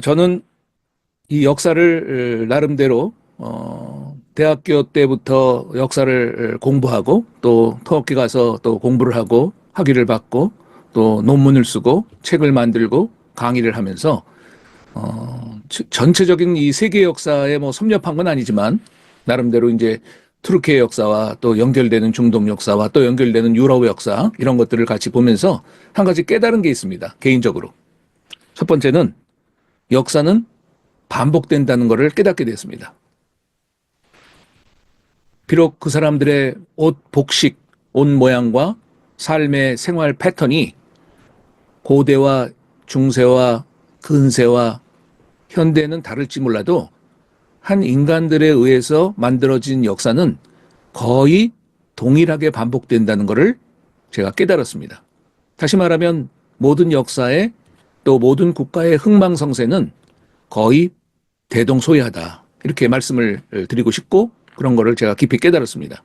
저는 이 역사를 나름대로 대학교 때부터 역사를 공부하고 또 터키 가서 또 공부를 하고 학위를 받고 또 논문을 쓰고 책을 만들고 강의를 하면서 전체적인 이 세계 역사에 뭐 섭렵한 건 아니지만 나름대로 이제 투르키의 역사와 또 연결되는 중동 역사와 또 연결되는 유럽 역사 이런 것들을 같이 보면서 한 가지 깨달은 게 있습니다. 개인적으로. 첫 번째는 역사는 반복된다는 것을 깨닫게 됐습니다. 비록 그 사람들의 옷, 복식, 옷 모양과 삶의 생활 패턴이 고대와 중세와 근세와 현대는 다를지 몰라도 한 인간들에 의해서 만들어진 역사는 거의 동일하게 반복된다는 것을 제가 깨달았습니다. 다시 말하면 모든 역사에 또 모든 국가의 흥망성쇠는 거의 대동소이하다. 이렇게 말씀을 드리고 싶고 그런 거를 제가 깊이 깨달았습니다.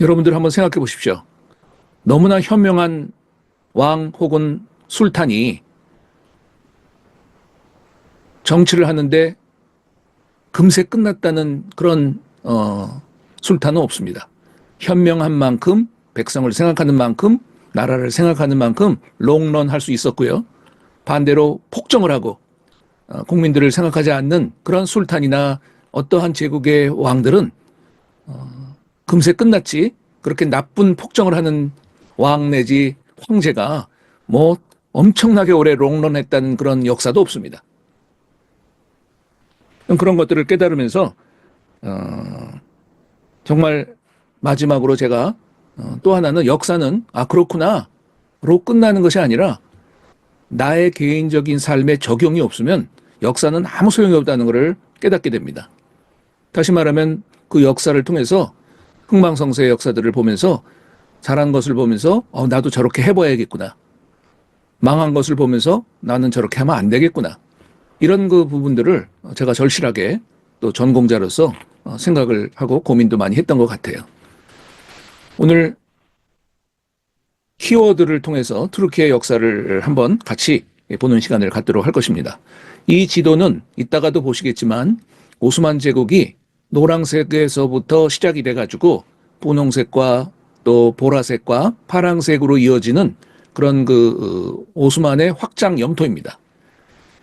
여러분들 한번 생각해 보십시오. 너무나 현명한 왕 혹은 술탄이 정치를 하는데 금세 끝났다는 그런 술탄은 없습니다. 현명한 만큼 백성을 생각하는 만큼 나라를 생각하는 만큼 롱런 할 수 있었고요. 반대로 폭정을 하고 국민들을 생각하지 않는 그런 술탄이나 어떠한 제국의 왕들은 금세 끝났지 그렇게 나쁜 폭정을 하는 왕 내지 황제가 뭐 엄청나게 오래 롱런했다는 그런 역사도 없습니다. 그런 것들을 깨달으면서 정말 마지막으로 제가 또 하나는 역사는 그렇구나로 끝나는 것이 아니라 나의 개인적인 삶에 적용이 없으면 역사는 아무 소용이 없다는 것을 깨닫게 됩니다. 다시 말하면 그 역사를 통해서 흥망성쇠의 역사들을 보면서 잘한 것을 보면서 나도 저렇게 해봐야겠구나. 망한 것을 보면서 나는 저렇게 하면 안 되겠구나. 이런 그 부분들을 제가 절실하게 또 전공자로서 생각을 하고 고민도 많이 했던 것 같아요. 오늘 키워드를 통해서 투르키의 역사를 한번 같이 보는 시간을 갖도록 할 것입니다. 이 지도는 이따가도 보시겠지만 오스만 제국이 노란색에서부터 시작이 돼가지고 분홍색과 또 보라색과 파란색으로 이어지는 그런 그 오스만의 확장 영토입니다.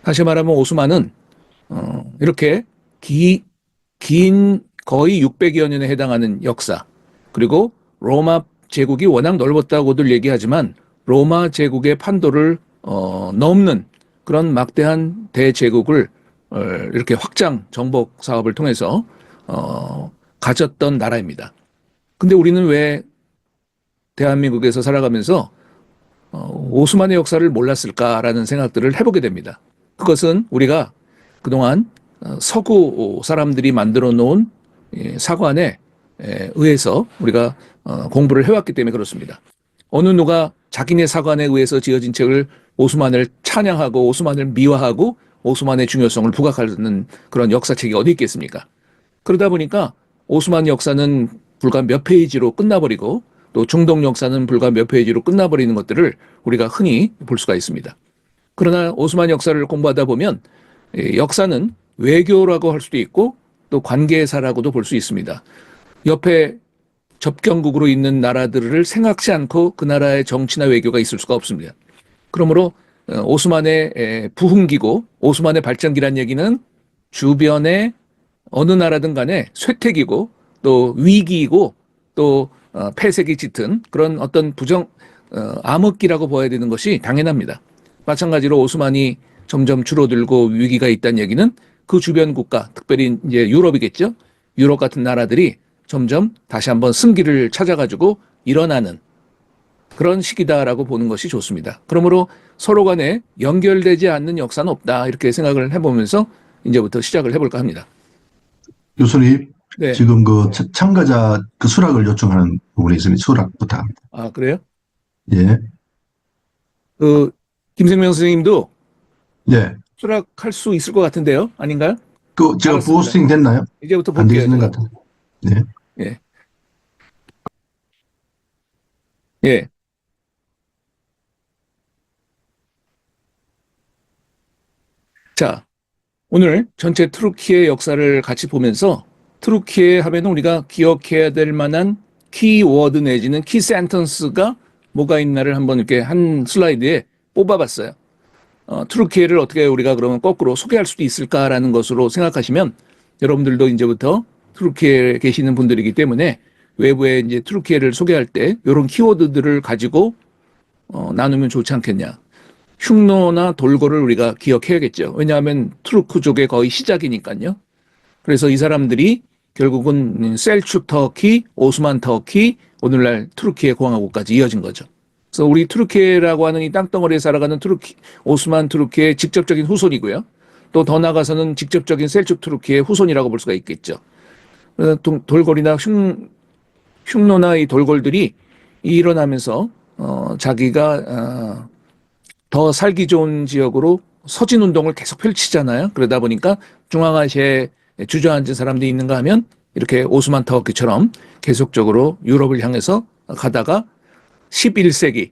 다시 말하면 오스만은 이렇게 긴 거의 600여 년에 해당하는 역사 그리고 로마 제국이 워낙 넓었다고들 얘기하지만 로마 제국의 판도를 넘는 그런 막대한 대제국을 이렇게 확장 정복 사업을 통해서 가졌던 나라입니다. 근데 우리는 왜 대한민국에서 살아가면서 오스만의 역사를 몰랐을까라는 생각들을 해보게 됩니다. 그것은 우리가 그동안 서구 사람들이 만들어 놓은 사관에 의해서 우리가 공부를 해왔기 때문에 그렇습니다. 어느 누가 자기네 사관에 의해서 지어진 책을 오스만을 찬양하고 오스만을 미화하고 오스만의 중요성을 부각하는 그런 역사책이 어디 있겠습니까? 그러다 보니까 오스만 역사는 불과 몇 페이지로 끝나버리고 또 중동 역사는 불과 몇 페이지로 끝나버리는 것들을 우리가 흔히 볼 수가 있습니다. 그러나 오스만 역사를 공부하다 보면 역사는 외교라고 할 수도 있고 또 관계사라고도 볼 수 있습니다. 옆에 접경국으로 있는 나라들을 생각지 않고 그 나라의 정치나 외교가 있을 수가 없습니다. 그러므로 오스만의 부흥기고 오스만의 발전기란 얘기는 주변의 어느 나라든 간에 쇠퇴기고 또 위기이고 또 폐색이 짙은 그런 어떤 암흑기라고 봐야 되는 것이 당연합니다. 마찬가지로 오스만이 점점 줄어들고 위기가 있다는 얘기는 그 주변 국가, 특별히 이제 유럽이겠죠. 유럽 같은 나라들이 점점 다시 한번 승기를 찾아가지고 일어나는 그런 시기다라고 보는 것이 좋습니다. 그러므로 서로 간에 연결되지 않는 역사는 없다. 이렇게 생각을 해보면서 이제부터 시작을 해볼까 합니다. 교수님, 네. 지금 그 참가자 그 수락을 요청하는 부분이 있으니 수락 부탁합니다. 아, 그래요? 예, 그, 김생명 선생님도 예. 수락할 수 있을 것 같은데요? 아닌가요? 그 제가 알았습니다. 부호스팅 됐나요? 이제부터 안 볼게요, 되시는 것 제가. 같아요. 예. 예. 예. 자, 오늘 전체 트루키의 역사를 같이 보면서 트루키에 하면 우리가 기억해야 될 만한 키워드 내지는 키 센텐스가 뭐가 있나를 한번 이렇게 한 슬라이드에 뽑아봤어요. 트루키에를 어떻게 우리가 그러면 거꾸로 소개할 수도 있을까라는 것으로 생각하시면 여러분들도 이제부터 트루키에 계시는 분들이기 때문에 외부에 이제 트루키에를 소개할 때 이런 키워드들을 가지고 나누면 좋지 않겠냐. 흉노나 돌고를 우리가 기억해야겠죠. 왜냐하면 투르크족의 거의 시작이니까요. 그래서 이 사람들이 결국은 셀축 터키, 오스만 터키, 오늘날 투르키의 공화국까지 이어진 거죠. 그래서 우리 투르키라고 하는 이 땅덩어리에 살아가는 투르키, 오스만 투르키의 직접적인 후손이고요. 또 더 나아가서는 직접적인 셀축 투르키의 후손이라고 볼 수가 있겠죠. 그래서 돌골이나 흉노나 이 돌골들이 일어나면서 자기가 더 살기 좋은 지역으로 서진 운동을 계속 펼치잖아요. 그러다 보니까 중앙아시아에 주저앉은 사람들이 있는가 하면 이렇게 오스만 터키처럼 계속적으로 유럽을 향해서 가다가 11세기에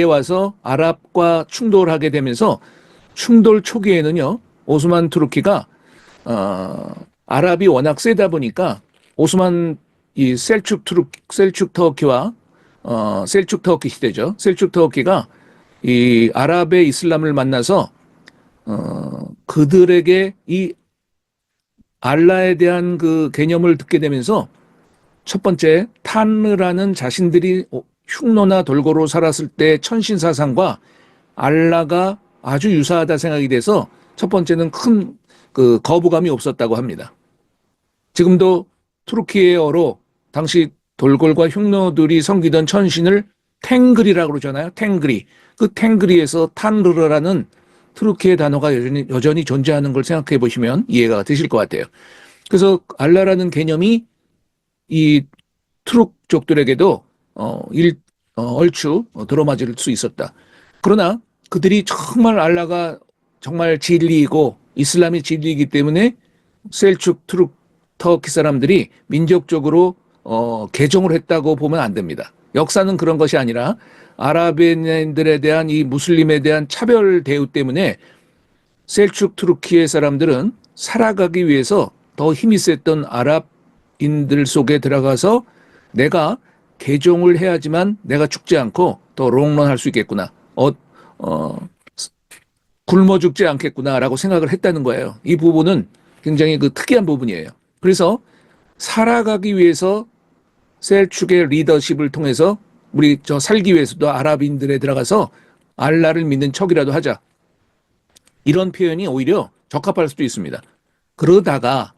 와서 아랍과 충돌하게 되면서 충돌 초기에는요, 오스만 투르키가 아랍이 워낙 세다 보니까 오스만 이 셀축 터키와 셀축 터키 시대죠. 셀축 터키가 이 아랍의 이슬람을 만나서 그들에게 이 알라에 대한 그 개념을 듣게 되면서 첫 번째 탄르라는 자신들이 흉노나 돌고로 살았을 때 천신 사상과 알라가 아주 유사하다 생각이 돼서 첫 번째는 큰 그 거부감이 없었다고 합니다. 지금도 투르키어로 당시 돌골과 흉노들이 섬기던 천신을 탱그리라고 그러잖아요. 탱그리. 그 탱그리에서 탄르라는 투르키의 단어가 여전히 존재하는 걸 생각해 보시면 이해가 되실 것 같아요. 그래서 알라라는 개념이 이 투르크족들에게도 얼추 들어맞을 수 있었다. 그러나 그들이 정말 알라가 정말 진리이고 이슬람이 진리이기 때문에 셀축 터키 사람들이 민족적으로 개종을 했다고 보면 안 됩니다. 역사는 그런 것이 아니라 아랍인들에 대한 이 무슬림에 대한 차별 대우 때문에 셀축 투르키의 사람들은 살아가기 위해서 더 힘이 셌던 아랍인들 속에 들어가서 내가 개종을 해야지만 내가 죽지 않고 더 롱런할 수 있겠구나. 굶어 죽지 않겠구나라고 생각을 했다는 거예요. 이 부분은 굉장히 그 특이한 부분이에요. 그래서 살아가기 위해서 셀축의 리더십을 통해서 우리 저 살기 위해서도 아랍인들에 들어가서 알라를 믿는 척이라도 하자. 이런 표현이 오히려 적합할 수도 있습니다. 그러다가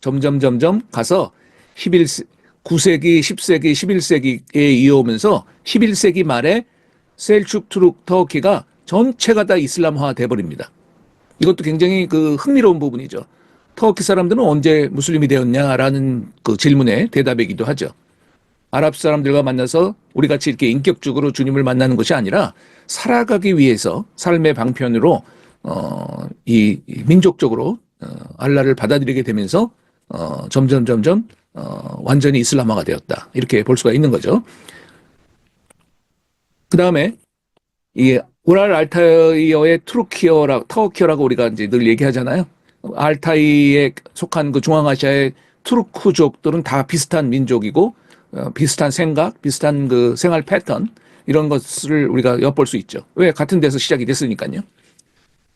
점점 가서 9세기, 10세기, 11세기에 이어오면서 11세기 말에 셀축 터키가 전체가 다 이슬람화 돼버립니다. 이것도 굉장히 그 흥미로운 부분이죠. 터키 사람들은 언제 무슬림이 되었냐라는 그 질문에 대답이기도 하죠. 아랍 사람들과 만나서 우리 같이 이렇게 인격적으로 주님을 만나는 것이 아니라 살아가기 위해서 삶의 방편으로 이 민족적으로 알라를 받아들이게 되면서 점점 완전히 이슬람화가 되었다. 이렇게 볼 수가 있는 거죠. 그 다음에 이 우랄 알타이어의 터키어라고 우리가 이제 늘 얘기하잖아요. 알타이에 속한 그 중앙아시아의 투르크족들은 다 비슷한 민족이고 비슷한 생각, 비슷한 그 생활 패턴 이런 것을 우리가 엿볼 수 있죠. 왜? 같은 데서 시작이 됐으니까요.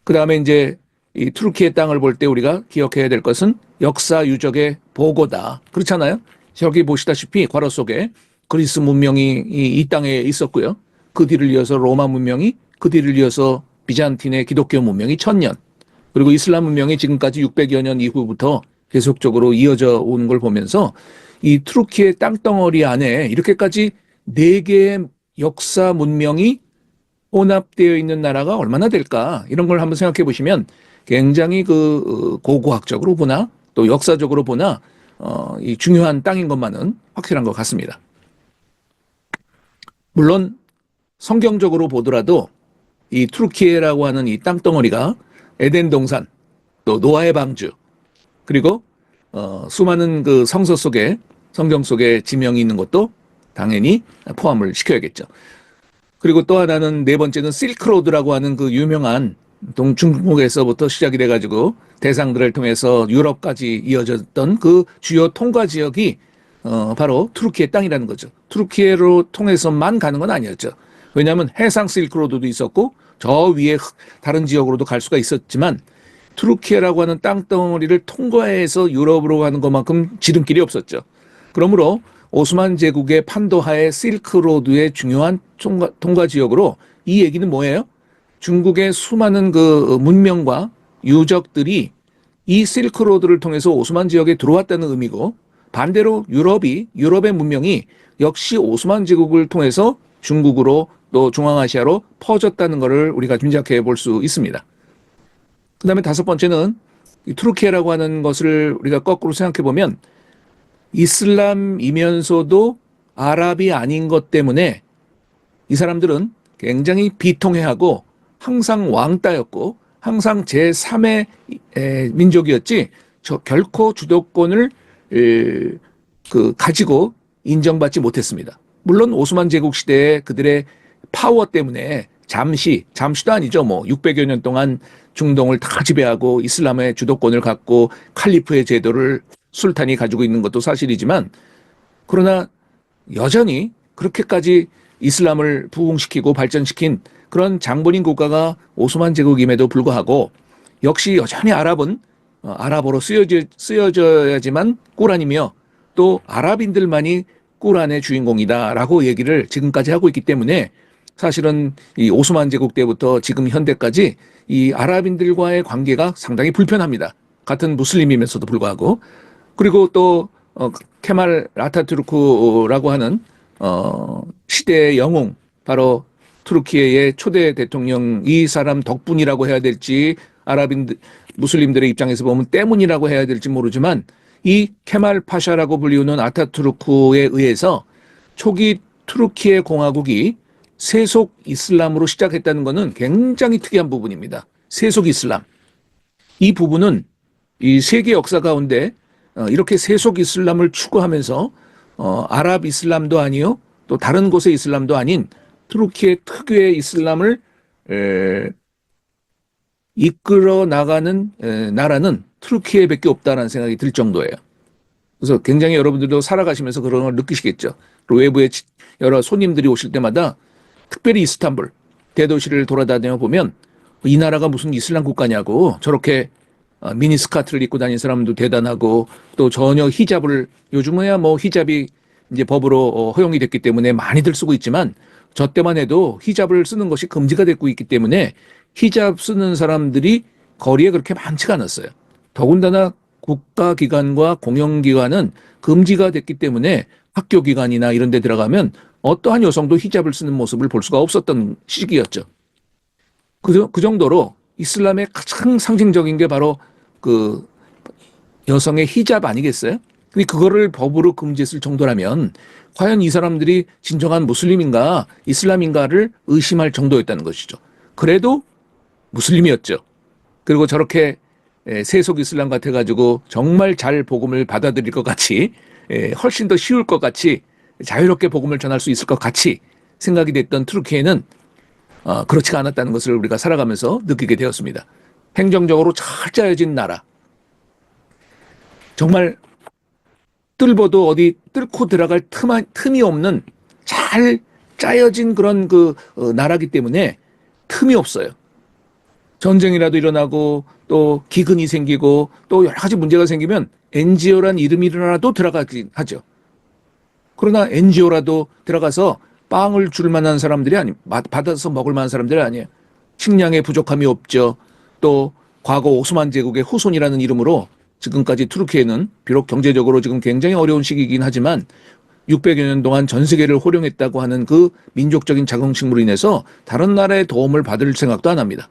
그 다음에 이제 이 투르키의 땅을 볼 때 우리가 기억해야 될 것은 역사 유적의 보고다. 그렇잖아요. 저기 보시다시피 괄호 속에 그리스 문명이 이 땅에 있었고요. 그 뒤를 이어서 로마 문명이, 그 뒤를 이어서 비잔틴의 기독교 문명이 1000년, 그리고 이슬람 문명이 지금까지 600여 년 이후부터 계속적으로 이어져 오는 걸 보면서 이 투르키의 땅덩어리 안에 이렇게까지 4개의 역사 문명이 혼합되어 있는 나라가 얼마나 될까? 이런 걸 한번 생각해 보시면 굉장히 그 고고학적으로 보나 또 역사적으로 보나 이 중요한 땅인 것만은 확실한 것 같습니다. 물론 성경적으로 보더라도 이 투르키에라고 하는 이 땅덩어리가 에덴 동산, 또 노아의 방주, 그리고 수많은 그 성경 속에 지명이 있는 것도 당연히 포함을 시켜야겠죠. 그리고 또 하나는 네 번째는 실크로드라고 하는 그 유명한 중국에서부터 시작이 돼가지고 대상들을 통해서 유럽까지 이어졌던 그 주요 통과 지역이 바로 투르키의 땅이라는 거죠. 투르키예로 통해서만 가는 건 아니었죠. 왜냐하면 해상 실크로드도 있었고 저 위에 다른 지역으로도 갈 수가 있었지만 투르키예라고 하는 땅덩어리를 통과해서 유럽으로 가는 것만큼 지름길이 없었죠. 그러므로 오스만 제국의 판도하의 실크로드의 중요한 통과 지역으로 이 얘기는 뭐예요? 중국의 수많은 그 문명과 유적들이 이 실크로드를 통해서 오스만 지역에 들어왔다는 의미고, 반대로 유럽의 문명이 역시 오스만 제국을 통해서 중국으로 또 중앙아시아로 퍼졌다는 것을 우리가 짐작해 볼 수 있습니다. 그 다음에 다섯 번째는 이 투르키예라고 하는 것을 우리가 거꾸로 생각해 보면 이슬람이면서도 아랍이 아닌 것 때문에 이 사람들은 굉장히 비통해하고 항상 왕따였고 항상 제3의 민족이었지 결코 주도권을 가지고 인정받지 못했습니다. 물론 오스만 제국 시대에 그들의 파워 때문에 잠시도 아니죠. 뭐 600여 년 동안 중동을 다 지배하고 이슬람의 주도권을 갖고 칼리프의 제도를 술탄이 가지고 있는 것도 사실이지만, 그러나 여전히 그렇게까지 이슬람을 부흥시키고 발전시킨 그런 장본인 국가가 오스만 제국임에도 불구하고 역시 여전히 아랍은 아랍어로 쓰여져야지만 꾸란이며 또 아랍인들만이 꾸란의 주인공이다라고 얘기를 지금까지 하고 있기 때문에 사실은 이 오스만 제국 때부터 지금 현대까지 이 아랍인들과의 관계가 상당히 불편합니다. 같은 무슬림이면서도 불구하고. 그리고 또 케말 아타투르크라고 하는 시대의 영웅, 바로 투르키예의 초대 대통령, 이 사람 덕분이라고 해야 될지 무슬림들의 입장에서 보면 때문이라고 해야 될지 모르지만 이 케말 파샤라고 불리우는 아타투르크에 의해서 초기 투르키예 공화국이 세속 이슬람으로 시작했다는 것은 굉장히 특이한 부분입니다. 세속 이슬람. 이 부분은 이 세계 역사 가운데 이렇게 세속 이슬람을 추구하면서 아랍 이슬람도 아니요 또 다른 곳의 이슬람도 아닌 투르키의 특유의 이슬람을 이끌어 나가는 나라는 투르키예밖에 없다는 생각이 들 정도예요. 그래서 굉장히 여러분들도 살아가시면서 그런 걸 느끼시겠죠. 외부의 여러 손님들이 오실 때마다 특별히 이스탄불 대도시를 돌아다녀 보면 이 나라가 무슨 이슬람 국가냐고, 저렇게 미니스커트를 입고 다니는 사람도 대단하고 또 전혀 히잡을, 요즘에야 뭐 히잡이 이제 법으로 허용이 됐기 때문에 많이들 쓰고 있지만 저 때만 해도 히잡을 쓰는 것이 금지가 되고 있기 때문에 히잡 쓰는 사람들이 거리에 그렇게 많지가 않았어요. 더군다나 국가기관과 공영기관은 금지가 됐기 때문에 학교기관이나 이런 데 들어가면 어떠한 여성도 히잡을 쓰는 모습을 볼 수가 없었던 시기였죠. 그 정도로 이슬람의 가장 상징적인 게 바로 그 여성의 히잡 아니겠어요? 근데 그거를 법으로 금지했을 정도라면 과연 이 사람들이 진정한 무슬림인가 이슬람인가를 의심할 정도였다는 것이죠. 그래도 무슬림이었죠. 그리고 저렇게 세속 이슬람 같아가지고 정말 잘 복음을 받아들일 것 같이, 훨씬 더 쉬울 것 같이, 자유롭게 복음을 전할 수 있을 것 같이 생각이 됐던 투르키예는 그렇지가 않았다는 것을 우리가 살아가면서 느끼게 되었습니다. 행정적으로 잘 짜여진 나라, 정말 뚫어도 어디 뚫고 들어갈 틈이 없는 잘 짜여진 그런 나라기 때문에 틈이 없어요. 전쟁이라도 일어나고 또 기근이 생기고 또 여러 가지 문제가 생기면 NGO란 이름이라도 들어가긴 하죠. 그러나 NGO라도 들어가서 빵을 줄 만한 사람들이 받아서 먹을 만한 사람들이 아니에요. 식량에 부족함이 없죠. 또 과거 오스만 제국의 후손이라는 이름으로 지금까지 투르키예는 비록 경제적으로 지금 굉장히 어려운 시기이긴 하지만 600여 년 동안 전 세계를 호령했다고 하는 그 민족적인 자긍심으로 인해서 다른 나라의 도움을 받을 생각도 안 합니다.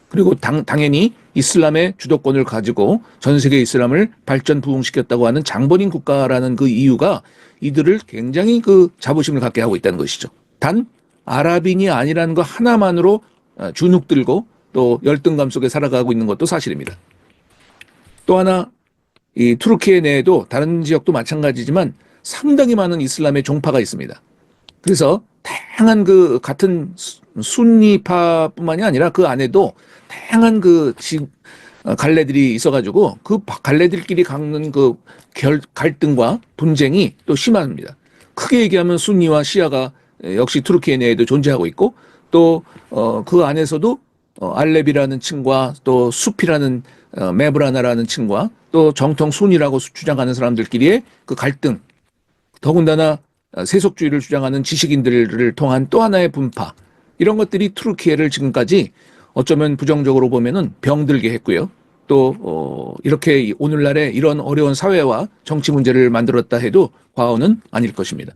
그리고 당연히 이슬람의 주도권을 가지고 전 세계 이슬람을 발전 부흥시켰다고 하는 장본인 국가라는 그 이유가 이들을 굉장히 그 자부심을 갖게 하고 있다는 것이죠. 단 아랍인이 아니라는 것 하나만으로 주눅들고 또 열등감 속에 살아가고 있는 것도 사실입니다. 또 하나, 이 투르키예 내에도 다른 지역도 마찬가지지만 상당히 많은 이슬람의 종파가 있습니다. 그래서 다양한 그 같은 순니파뿐만이 아니라 그 안에도 다양한 갈래들이 있어가지고 그 갈래들끼리 갖는 그 갈등과 분쟁이 또 심합니다. 크게 얘기하면 순니와 시아가 역시 투르키예 내에도 존재하고 있고 또 그 안에서도 알렙이라는 층과 또 숲이라는 메브라나라는 층과 또 정통 순이라고 주장하는 사람들끼리의 그 갈등, 더군다나 세속주의를 주장하는 지식인들을 통한 또 하나의 분파, 이런 것들이 투르키예를 지금까지 어쩌면 부정적으로 보면은 병들게 했고요. 또 이렇게 오늘날의 이런 어려운 사회와 정치 문제를 만들었다 해도 과언은 아닐 것입니다.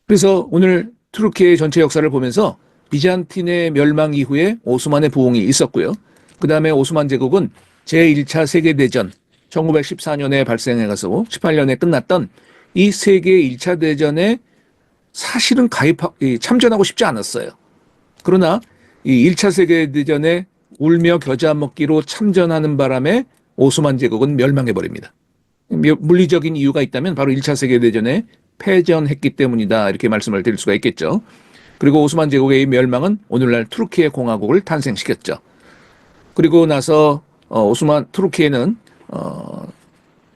그래서 오늘 투르키의 전체 역사를 보면서 비잔틴의 멸망 이후에 오스만의 부흥이 있었고요. 그 다음에 오스만 제국은 제1차 세계대전 1914년에 발생해가서 18년에 끝났던 이 세계 1차 대전에 사실은 참전하고 싶지 않았어요. 그러나 이 1차 세계대전에 울며 겨자 먹기로 참전하는 바람에 오스만 제국은 멸망해버립니다. 물리적인 이유가 있다면 바로 1차 세계대전에 패전했기 때문이다, 이렇게 말씀을 드릴 수가 있겠죠. 그리고 오스만 제국의 멸망은 오늘날 투르키예 공화국을 탄생시켰죠. 그리고 나서 투르키예는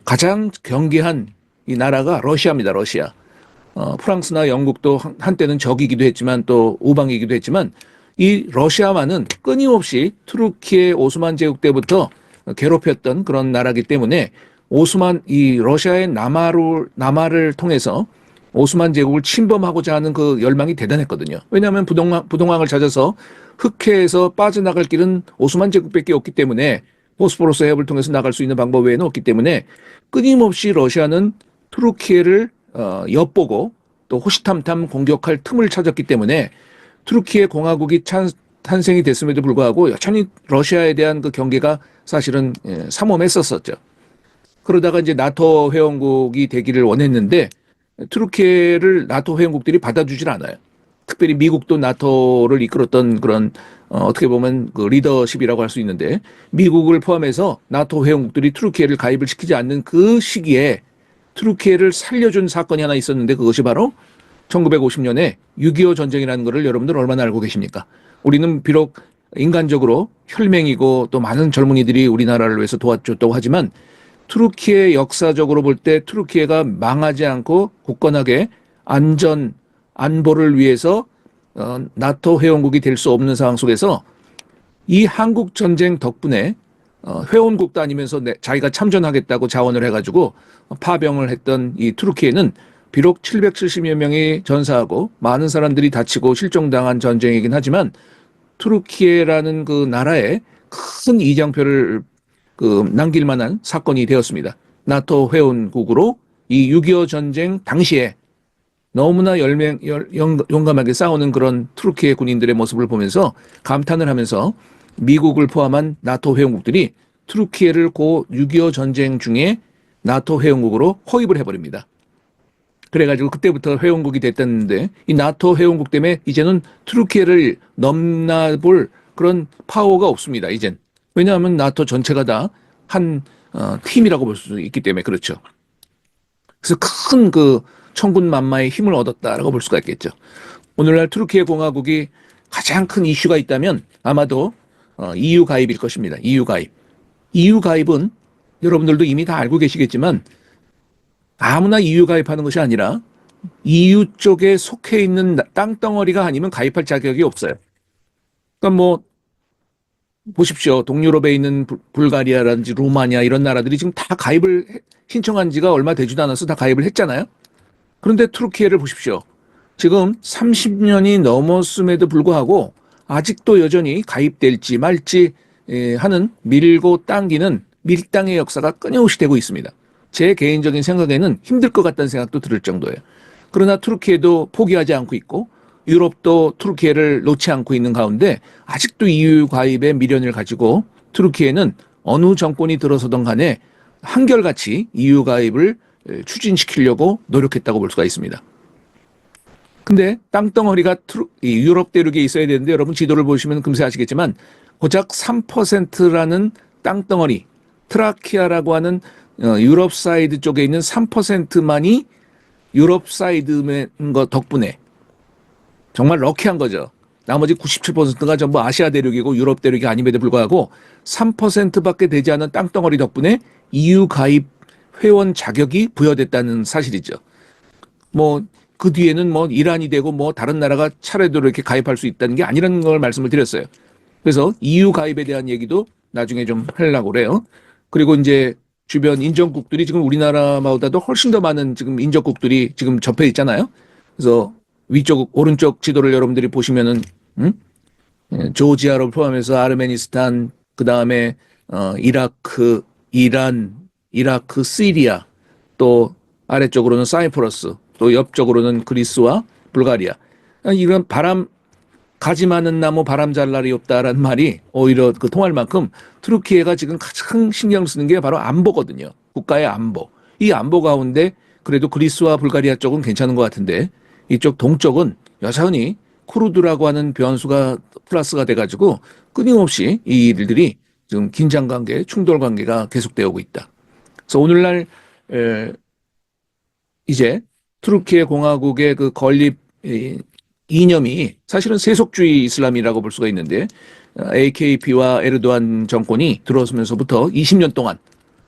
가장 경계한 이 나라가 러시아입니다. 러시아. 프랑스나 영국도 한때는 적이기도 했지만 또 우방이기도 했지만 이 러시아만은 끊임없이 투르키예 오스만 제국 때부터 괴롭혔던 그런 나라이기 때문에 이 러시아의 남하를 통해서 오스만 제국을 침범하고자 하는 그 열망이 대단했거든요. 왜냐하면 부동항을 찾아서 흑해에서 빠져나갈 길은 오스만 제국밖에 없기 때문에, 보스포러스 해협을 통해서 나갈 수 있는 방법 외에는 없기 때문에 끊임없이 러시아는 투르키예를 엿보고 또 호시탐탐 공격할 틈을 찾았기 때문에 투르키예 공화국이 탄생이 됐음에도 불구하고 여전히 러시아에 대한 그 경계가 사실은 삼엄했었죠. 그러다가 이제 나토 회원국이 되기를 원했는데 투르키예를 나토 회원국들이 받아주질 않아요. 특별히 미국도 나토를 이끌었던 그런 어떻게 보면 그 리더십이라고 할 수 있는데, 미국을 포함해서 나토 회원국들이 투르키예를 가입을 시키지 않는 그 시기에 투르키예를 살려준 사건이 하나 있었는데, 그것이 바로 1950년에 6.25 전쟁이라는 것을 여러분들 얼마나 알고 계십니까? 우리는 비록 인간적으로 혈맹이고 또 많은 젊은이들이 우리나라를 위해서 도와줬다고 하지만 투르키예 역사적으로 볼 때 투르키예가 망하지 않고 굳건하게 안보를 위해서 나토 회원국이 될 수 없는 상황 속에서 이 한국 전쟁 덕분에 회원국도 아니면서 자기가 참전하겠다고 자원을 해가지고 파병을 했던 이 투르키예는 비록 770여 명이 전사하고 많은 사람들이 다치고 실종당한 전쟁이긴 하지만 투르키예라는 그 나라에 큰 이정표를 남길 만한 사건이 되었습니다. 나토 회원국으로 이 6.25 전쟁 당시에 너무나 용감하게 싸우는 그런 투르키예 군인들의 모습을 보면서 감탄을 하면서 미국을 포함한 나토 회원국들이 투르키예를 고 6.25 전쟁 중에 나토 회원국으로 호입을 해버립니다. 그래가지고 그때부터 회원국이 됐다는데, 이 나토 회원국 때문에 이제는 투르키예를 넘나볼 그런 파워가 없습니다. 이젠. 왜냐하면 나토 전체가 다 한 팀이라고 볼 수 있기 때문에 그렇죠. 그래서 큰 천군만마의 힘을 얻었다라고 볼 수가 있겠죠. 오늘날 투르키예 공화국이 가장 큰 이슈가 있다면 아마도 EU 가입일 것입니다. EU 가입. EU 가입은 여러분들도 이미 다 알고 계시겠지만 아무나 EU 가입하는 것이 아니라 EU 쪽에 속해 있는 땅덩어리가 아니면 가입할 자격이 없어요. 그러니까 보십시오. 동유럽에 있는 불가리아라든지 루마니아 이런 나라들이 지금 다 가입을 신청한 지가 얼마 되지도 않아서 다 가입을 했잖아요. 그런데 투르키예를 보십시오. 지금 30년이 넘었음에도 불구하고 아직도 여전히 가입될지 말지 하는 밀고 당기는 밀당의 역사가 끊임없이 되고 있습니다. 제 개인적인 생각에는 힘들 것 같다는 생각도 들을 정도예요. 그러나 투르키예도 포기하지 않고 있고 유럽도 투르키예를 놓지 않고 있는 가운데 아직도 EU 가입의 미련을 가지고 투르키예는 어느 정권이 들어서든 간에 한결같이 EU 가입을 추진시키려고 노력했다고 볼 수가 있습니다. 근데 땅덩어리가 유럽 대륙에 있어야 되는데, 여러분 지도를 보시면 금세 아시겠지만 고작 3%라는 땅덩어리, 트라키아라고 하는 유럽 사이드 쪽에 있는 3%만이 유럽 사이드인 것 덕분에 정말 럭키한 거죠. 나머지 97%가 전부 아시아 대륙이고 유럽 대륙이 아님에도 불구하고 3%밖에 되지 않은 땅덩어리 덕분에 EU 가입 회원 자격이 부여됐다는 사실이죠. 뭐 그 뒤에는 뭐 이란이 되고 뭐 다른 나라가 차례대로 이렇게 가입할 수 있다는 게 아니라는 걸 말씀을 드렸어요. 그래서 EU 가입에 대한 얘기도 나중에 좀 하려고 그래요. 그리고 이제 주변 인접국들이 지금 우리나라보다도 훨씬 더 많은 지금 인접국들이 지금 접해 있잖아요. 그래서 위쪽 오른쪽 지도를 여러분들이 보시면은 조지아를 포함해서 아르메니스탄, 그 다음에 이라크, 이란, 이라크, 시리아, 또 아래쪽으로는 사이프러스, 또 옆쪽으로는 그리스와 불가리아. 이런 바람 가지 많은 나무 바람 잘 날이 없다라는 말이 오히려 그 통할 만큼 트루키에가 지금 가장 신경 쓰는 게 바로 안보거든요. 국가의 안보. 이 안보 가운데 그래도 그리스와 불가리아 쪽은 괜찮은 것 같은데 이쪽 동쪽은 여전히 쿠르드라고 하는 변수가 플러스가 돼가지고 끊임없이 이 일들이 지금 긴장 관계, 충돌 관계가 계속되어 오고 있다. 그래서 오늘날 이제 투르키예 공화국의 그 건립 이념이 사실은 세속주의 이슬람이라고 볼 수가 있는데 AKP와 에르도안 정권이 들어서면서부터 20년 동안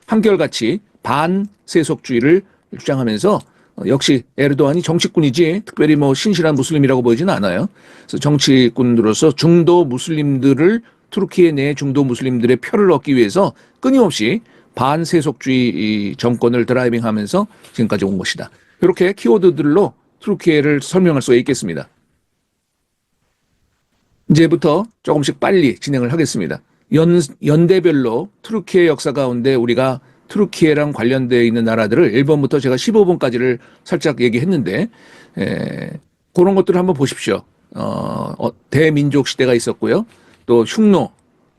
한결같이 반세속주의를 주장하면서 역시 에르도안이 정치꾼이지 특별히 뭐 신실한 무슬림이라고 보이지는 않아요. 그래서 정치꾼으로서 중도 무슬림들을 투르키예 내 중도 무슬림들의 표를 얻기 위해서 끊임없이 반세속주의 정권을 드라이빙하면서 지금까지 온 것이다. 이렇게 키워드들로 투르키예를 설명할 수 있겠습니다. 이제부터 조금씩 빨리 진행을 하겠습니다. 연대별로 투르키예 역사 가운데 우리가 투르키예랑 관련되어 있는 나라들을 1번부터 제가 15번까지를 살짝 얘기했는데 그런 것들을 한번 보십시오. 대민족 시대가 있었고요. 또 흉노,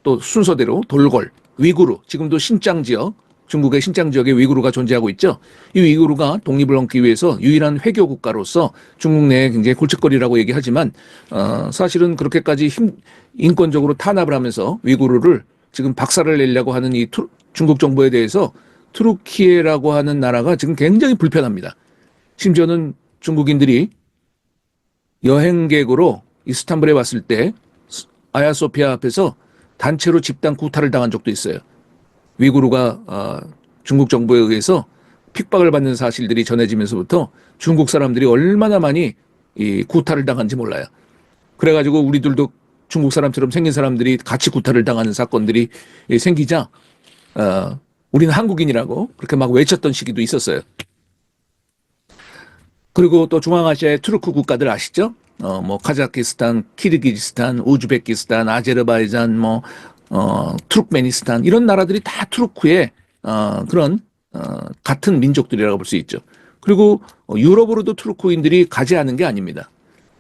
또 순서대로 돌골, 위구르, 지금도 신장 지역, 중국의 신장 지역에 위구르가 존재하고 있죠. 이 위구르가 독립을 얻기 위해서 유일한 회교 국가로서 중국 내에 굉장히 골칫거리라고 얘기하지만 사실은 그렇게까지 인권적으로 탄압을 하면서 위구르를 지금 박살을 내려고 하는 이 중국 정부에 대해서 투르키예라고 하는 나라가 지금 굉장히 불편합니다. 심지어는 중국인들이 여행객으로 이스탄불에 왔을 때 아야소피아 앞에서 단체로 집단 구타를 당한 적도 있어요. 위구르가 중국 정부에 의해서 핍박을 받는 사실들이 전해지면서부터 중국 사람들이 얼마나 많이 이 구타를 당한지 몰라요. 그래가지고 우리들도 중국 사람처럼 생긴 사람들이 같이 구타를 당하는 사건들이 생기자 우리는 한국인이라고 그렇게 막 외쳤던 시기도 있었어요. 그리고 또 중앙아시아의 투르크 국가들 아시죠? 뭐 카자흐스탄, 키르기즈스탄, 우즈베키스탄, 아제르바이잔, 투르크메니스탄 이런 나라들이 다 투르크의 그런 같은 민족들이라고 볼 수 있죠. 그리고 유럽으로도 투르크인들이 가지 않은 게 아닙니다.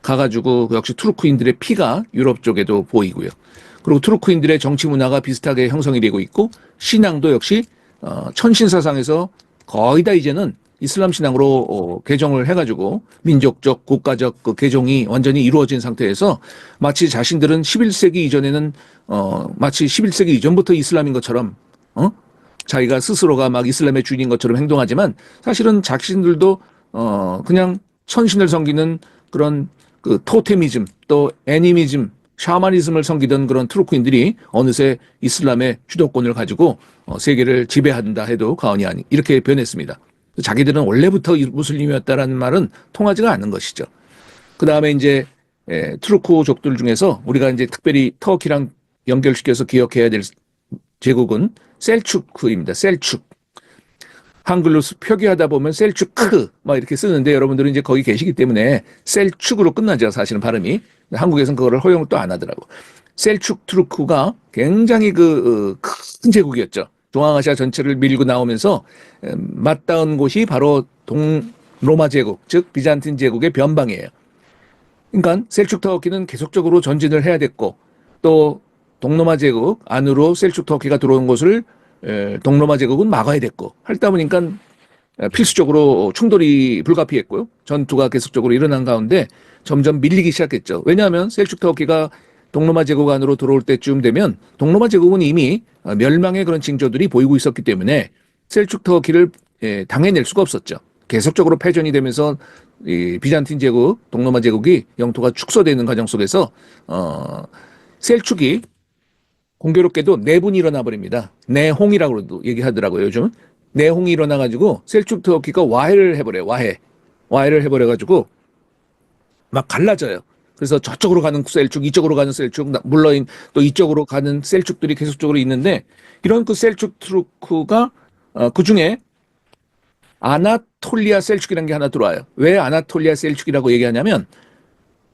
가가지고 역시 투르크인들의 피가 유럽 쪽에도 보이고요. 그리고 투르크인들의 정치 문화가 비슷하게 형성이 되고 있고 신앙도 역시 천신사상에서 거의 다 이제는 이슬람 신앙으로 개종을 해가지고 민족적 국가적 그 개종이 완전히 이루어진 상태에서 마치 자신들은 11세기 이전에는 마치 11세기 이전부터 이슬람인 것처럼 자기가 스스로가 막 이슬람의 주인인 것처럼 행동하지만 사실은 자신들도 그냥 천신을 섬기는 그런 그 토테미즘 또 애니미즘 샤머니즘을 섬기던 그런 투르크인들이 어느새 이슬람의 주도권을 가지고 세계를 지배한다 해도 과언이 아니 이렇게 변했습니다. 자기들은 원래부터 무슬림이었다라는 말은 통하지가 않는 것이죠. 그 다음에 이제 투르크족들 중에서 우리가 이제 특별히 터키랑 연결시켜서 기억해야 될 제국은 셀추크입니다. 셀추크. 한글로 표기하다 보면 셀추크 막 이렇게 쓰는데 여러분들은 이제 거기 계시기 때문에 셀축으로 끝나죠. 사실은 발음이. 한국에서는 그거를 허용을 또 안 하더라고. 셀추크 투르크가 굉장히 큰 제국이었죠. 중앙아시아 전체를 밀고 나오면서 맞닿은 곳이 바로 동로마 제국, 즉 비잔틴 제국의 변방이에요. 그러니까 셀축 터키는 계속적으로 전진을 해야 됐고 또 동로마 제국 안으로 셀축 터키가 들어온 것을 동로마 제국은 막아야 됐고 하다 보니까 필수적으로 충돌이 불가피했고요. 전투가 계속적으로 일어난 가운데 점점 밀리기 시작했죠. 왜냐하면 셀축 터키가 동로마 제국 안으로 들어올 때쯤 되면 동로마 제국은 이미 멸망의 그런 징조들이 보이고 있었기 때문에 셀축 터키를 당해낼 수가 없었죠. 계속적으로 패전이 되면서 이 비잔틴 제국, 동로마 제국이 영토가 축소되는 과정 속에서 셀축이 공교롭게도 내분이 일어나 버립니다. 내홍이라고도 얘기하더라고요, 요즘. 내홍이 일어나 가지고 셀축 터키가 와해를 해버려요. 와해를 해버려 가지고 막 갈라져요. 그래서 저쪽으로 가는 셀축, 이쪽으로 가는 셀축, 물론 또 이쪽으로 가는 셀축들이 계속적으로 있는데, 이런 그 셀축 투르크가 그 중에 아나톨리아 셀축이라는 게 하나 들어와요. 왜 아나톨리아 셀축이라고 얘기하냐면,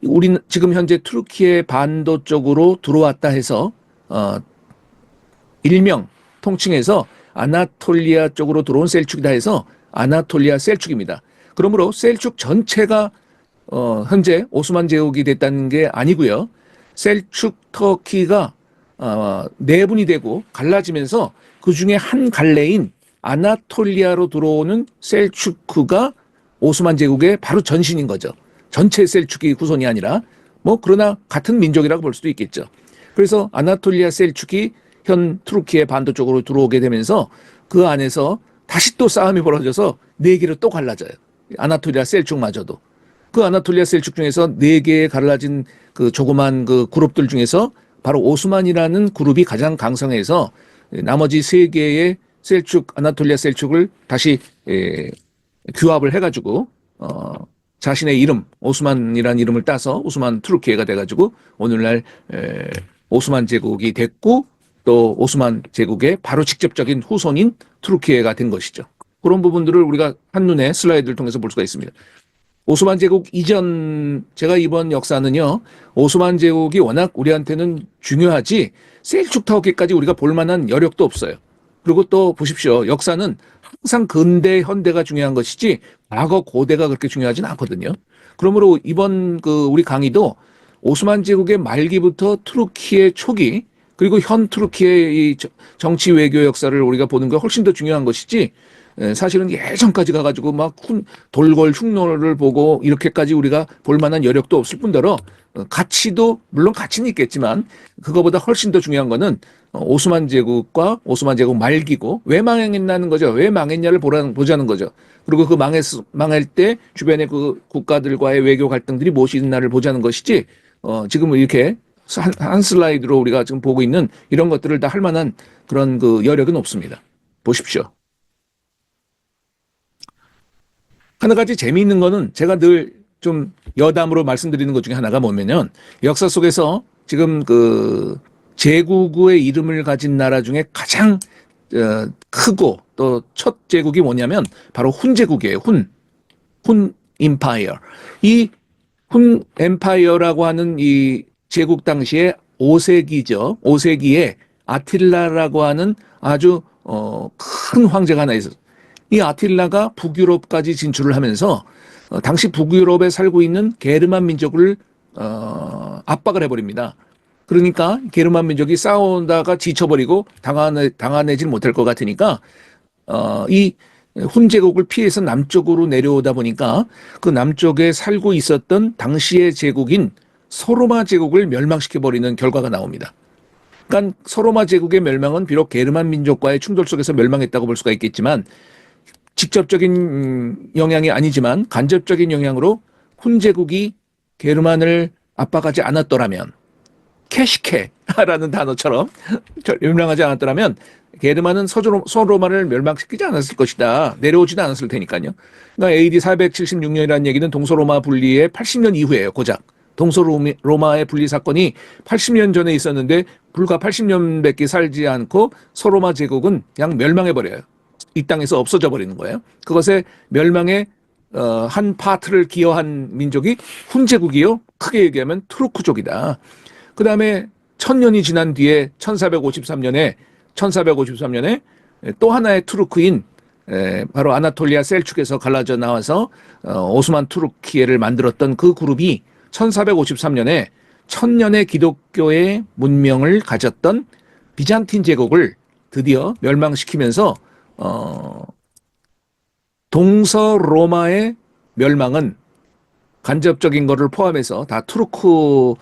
우리는 지금 현재 투르키의 반도 쪽으로 들어왔다 해서 일명 통칭해서 아나톨리아 쪽으로 들어온 셀축이다 해서 아나톨리아 셀축입니다. 그러므로 셀축 전체가 현재 오스만 제국이 됐다는 게 아니고요. 셀축 터키가 내분이 되고 갈라지면서 그 중에 한 갈래인 아나톨리아로 들어오는 셀축크가 오스만 제국의 바로 전신인 거죠. 전체 셀축이 후손이 아니라 뭐 그러나 같은 민족이라고 볼 수도 있겠죠. 그래서 아나톨리아 셀축이 현 투르키의 반도 쪽으로 들어오게 되면서 그 안에서 다시 또 싸움이 벌어져서 네 개로 또 갈라져요. 아나톨리아 셀축마저도. 그 아나톨리아 셀축 중에서 네 개에 갈라진 그 조그만 그 그룹들 중에서 바로 오스만이라는 그룹이 가장 강성해서 나머지 세 개의 셀축, 아나톨리아 셀축을 다시 규합을 해가지고 자신의 이름, 오스만이라는 이름을 따서 오스만 투르키예가 돼가지고 오늘날 오스만 제국이 됐고 또 오스만 제국의 바로 직접적인 후손인 투르키예가 된 것이죠. 그런 부분들을 우리가 한눈에 슬라이드를 통해서 볼 수가 있습니다. 오스만 제국 이전, 제가 이번 역사는요, 오스만 제국이 워낙 우리한테는 중요하지 셀축 터키까지 우리가 볼 만한 여력도 없어요. 그리고 또 보십시오. 역사는 항상 근대, 현대가 중요한 것이지 과거, 고대가 그렇게 중요하진 않거든요. 그러므로 이번 그 우리 강의도 오스만 제국의 말기부터 투르키의 초기, 그리고 현 투르키의 이 정치 외교 역사를 우리가 보는 게 훨씬 더 중요한 것이지, 사실은 예전까지 가가지고 막 돌궐 흉노를 보고 이렇게까지 우리가 볼 만한 여력도 없을 뿐더러 가치도 물론 가치는 있겠지만 그거보다 훨씬 더 중요한 거는 오스만 제국과 오스만 제국 말기고 왜 망했냐는 거죠. 왜 망했냐를 보자는 거죠. 그리고 그 망할 때 주변의 그 국가들과의 외교 갈등들이 무엇이 있나를 보자는 것이지 지금 이렇게 한 슬라이드로 우리가 지금 보고 있는 이런 것들을 다 할 만한 그런 그 여력은 없습니다. 보십시오. 한 가지 재미있는 거는 제가 늘 좀 여담으로 말씀드리는 것 중에 하나가 뭐냐면 역사 속에서 지금 그 제국의 이름을 가진 나라 중에 가장 크고 또 첫 제국이 뭐냐면 바로 훈 제국이에요. 훈 임파이어. 이 훈 엠파이어라고 하는 이 제국 당시에 5세기죠. 5세기에 아틸라라고 하는 아주 큰 황제가 하나 있었어요. 이 아틸라가 북유럽까지 진출을 하면서 당시 북유럽에 살고 있는 게르만 민족을 압박을 해버립니다. 그러니까 게르만 민족이 싸우다가 지쳐버리고 당하내질 못할 것 같으니까 이 훈제국을 피해서 남쪽으로 내려오다 보니까 그 남쪽에 살고 있었던 당시의 제국인 소로마 제국을 멸망시켜버리는 결과가 나옵니다. 그러니까 소로마 제국의 멸망은 비록 게르만 민족과의 충돌 속에서 멸망했다고 볼 수가 있겠지만 직접적인 영향이 아니지만 간접적인 영향으로 훈 제국이 게르만을 압박하지 않았더라면 캐시케라는 단어처럼 멸망하지 않았더라면 게르만은 소로마를 멸망시키지 않았을 것이다. 내려오지도 않았을 테니까요. 그러니까 AD 476년이라는 얘기는 동서로마 분리의 80년 이후에요. 고작. 동서로마의 분리 사건이 80년 전에 있었는데 불과 80년밖에 살지 않고 소로마 제국은 그냥 멸망해버려요. 이 땅에서 없어져 버리는 거예요. 그것의 멸망에 한 파트를 기여한 민족이 훈 제국이요. 크게 얘기하면 투르크족이다. 그 다음에 1000년이 지난 뒤에 1453년에 또 하나의 투르크인 바로 아나톨리아 셀축에서 갈라져 나와서 오스만 투르키예를 만들었던 그 그룹이 1453년에 1000년의 기독교의 문명을 가졌던 비잔틴 제국을 드디어 멸망시키면서 동서로마의 멸망은 간접적인 것을 포함해서 다 투르크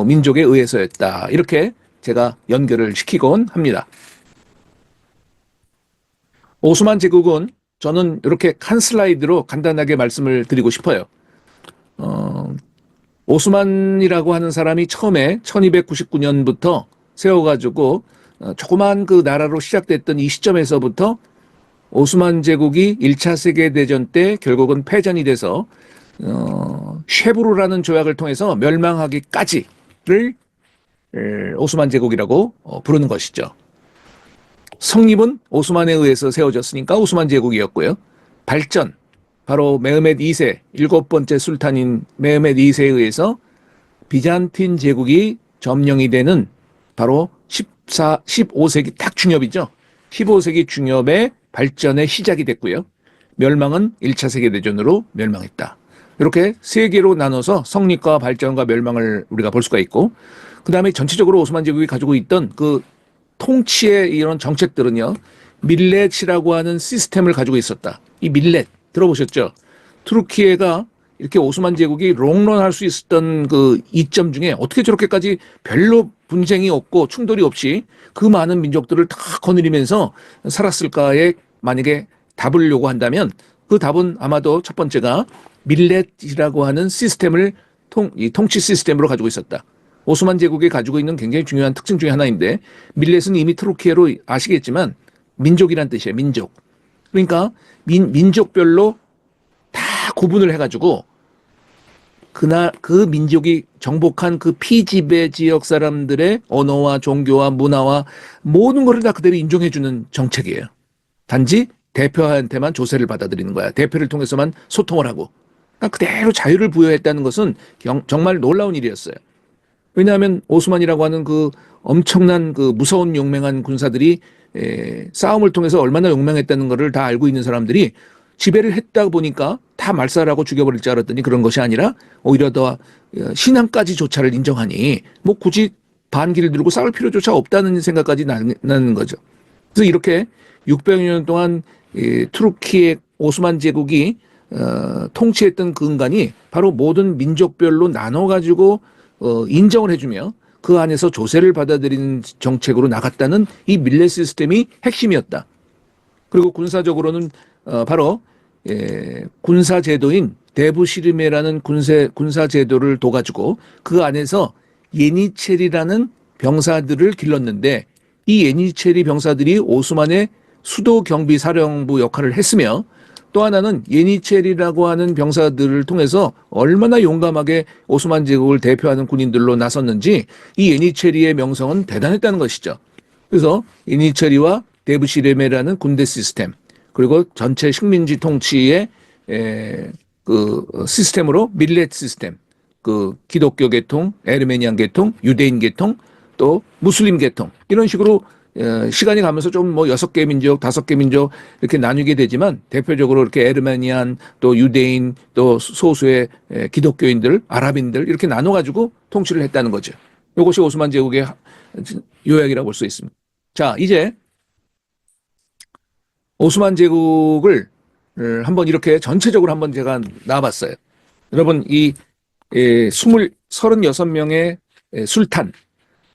민족에 의해서였다. 이렇게 제가 연결을 시키곤 합니다. 오스만 제국은 저는 이렇게 한 슬라이드로 간단하게 말씀을 드리고 싶어요. 오스만이라고 하는 사람이 처음에 1299년부터 세워가지고 조그만 그 나라로 시작됐던 이 시점에서부터 오스만 제국이 1차 세계대전 때 결국은 패전이 돼서 쉐브루라는 조약을 통해서 멸망하기까지를 오스만 제국이라고 부르는 것이죠. 성립은 오스만에 의해서 세워졌으니까 오스만 제국이었고요. 발전, 바로 메흐메드 2세, 일곱 번째 술탄인 메흐메드 2세에 의해서 비잔틴 제국이 점령이 되는 바로 15세기 딱 중엽이죠. 15세기 중엽의 발전의 시작이 됐고요. 멸망은 1차 세계대전으로 멸망했다. 이렇게 세 개로 나눠서 성립과 발전과 멸망을 우리가 볼 수가 있고, 그 다음에 전체적으로 오스만 제국이 가지고 있던 그 통치의 이런 정책들은요, 밀렛이라고 하는 시스템을 가지고 있었다. 이 밀렛 들어보셨죠? 투르키예가 이렇게 오스만 제국이 롱런할 수 있었던 그 이점 중에 어떻게 저렇게까지 별로 분쟁이 없고 충돌이 없이 그 많은 민족들을 다 거느리면서 살았을까에 만약에 답을 요구한다면 그 답은 아마도 첫 번째가 밀렛이라고 하는 시스템을 이 통치 시스템으로 가지고 있었다. 오스만 제국이 가지고 있는 굉장히 중요한 특징 중에 하나인데, 밀렛은 이미 투르키예로 아시겠지만 민족이란 뜻이에요. 민족. 그러니까 민족별로 다 구분을 해가지고 그 민족이 정복한 그 피지배 지역 사람들의 언어와 종교와 문화와 모든 것을 다 그대로 인정해주는 정책이에요. 단지 대표한테만 조세를 받아들이는 거야. 대표를 통해서만 소통을 하고. 그러니까 그대로 자유를 부여했다는 것은 정말 놀라운 일이었어요. 왜냐하면 오스만이라고 하는 그 엄청난 그 무서운 용맹한 군사들이 싸움을 통해서 얼마나 용맹했다는 것을 다 알고 있는 사람들이 지배를 했다 보니까 다 말살하고 죽여버릴 줄 알았더니 그런 것이 아니라 오히려 더 신앙까지 조차를 인정하니 뭐 굳이 반기를 들고 싸울 필요조차 없다는 생각까지 나는 거죠. 그래서 이렇게 600여 년 동안 투르키의 오스만 제국이 통치했던 그 근간이 바로 모든 민족별로 나눠가지고 인정을 해주며 그 안에서 조세를 받아들이는 정책으로 나갔다는 이 밀렛 시스템이 핵심이었다. 그리고 군사적으로는 바로 군사 제도인 데부시르메라는 군사 제도를 둬가지고 그 안에서 예니체리라는 병사들을 길렀는데, 이 예니체리 병사들이 오스만의 수도 경비 사령부 역할을 했으며, 또 하나는 예니체리라고 하는 병사들을 통해서 얼마나 용감하게 오스만 제국을 대표하는 군인들로 나섰는지 이 예니체리의 명성은 대단했다는 것이죠. 그래서 예니체리와 데부시르메라는 군대 시스템, 그리고 전체 식민지 통치의 그 시스템으로 밀렛 시스템, 그 기독교 계통, 에르메니안 계통, 유대인 계통, 또 무슬림 계통, 이런 식으로 시간이 가면서 좀 뭐 6개 민족, 5개 민족 이렇게 나뉘게 되지만 대표적으로 이렇게 에르메니안, 또 유대인, 또 소수의 기독교인들, 아랍인들 이렇게 나눠가지고 통치를 했다는 거죠. 이것이 오스만 제국의 요약이라고 볼 수 있습니다. 자, 이제 오스만 제국을 한번 이렇게 전체적으로 한번 제가 나와봤어요. 여러분, 이 36명의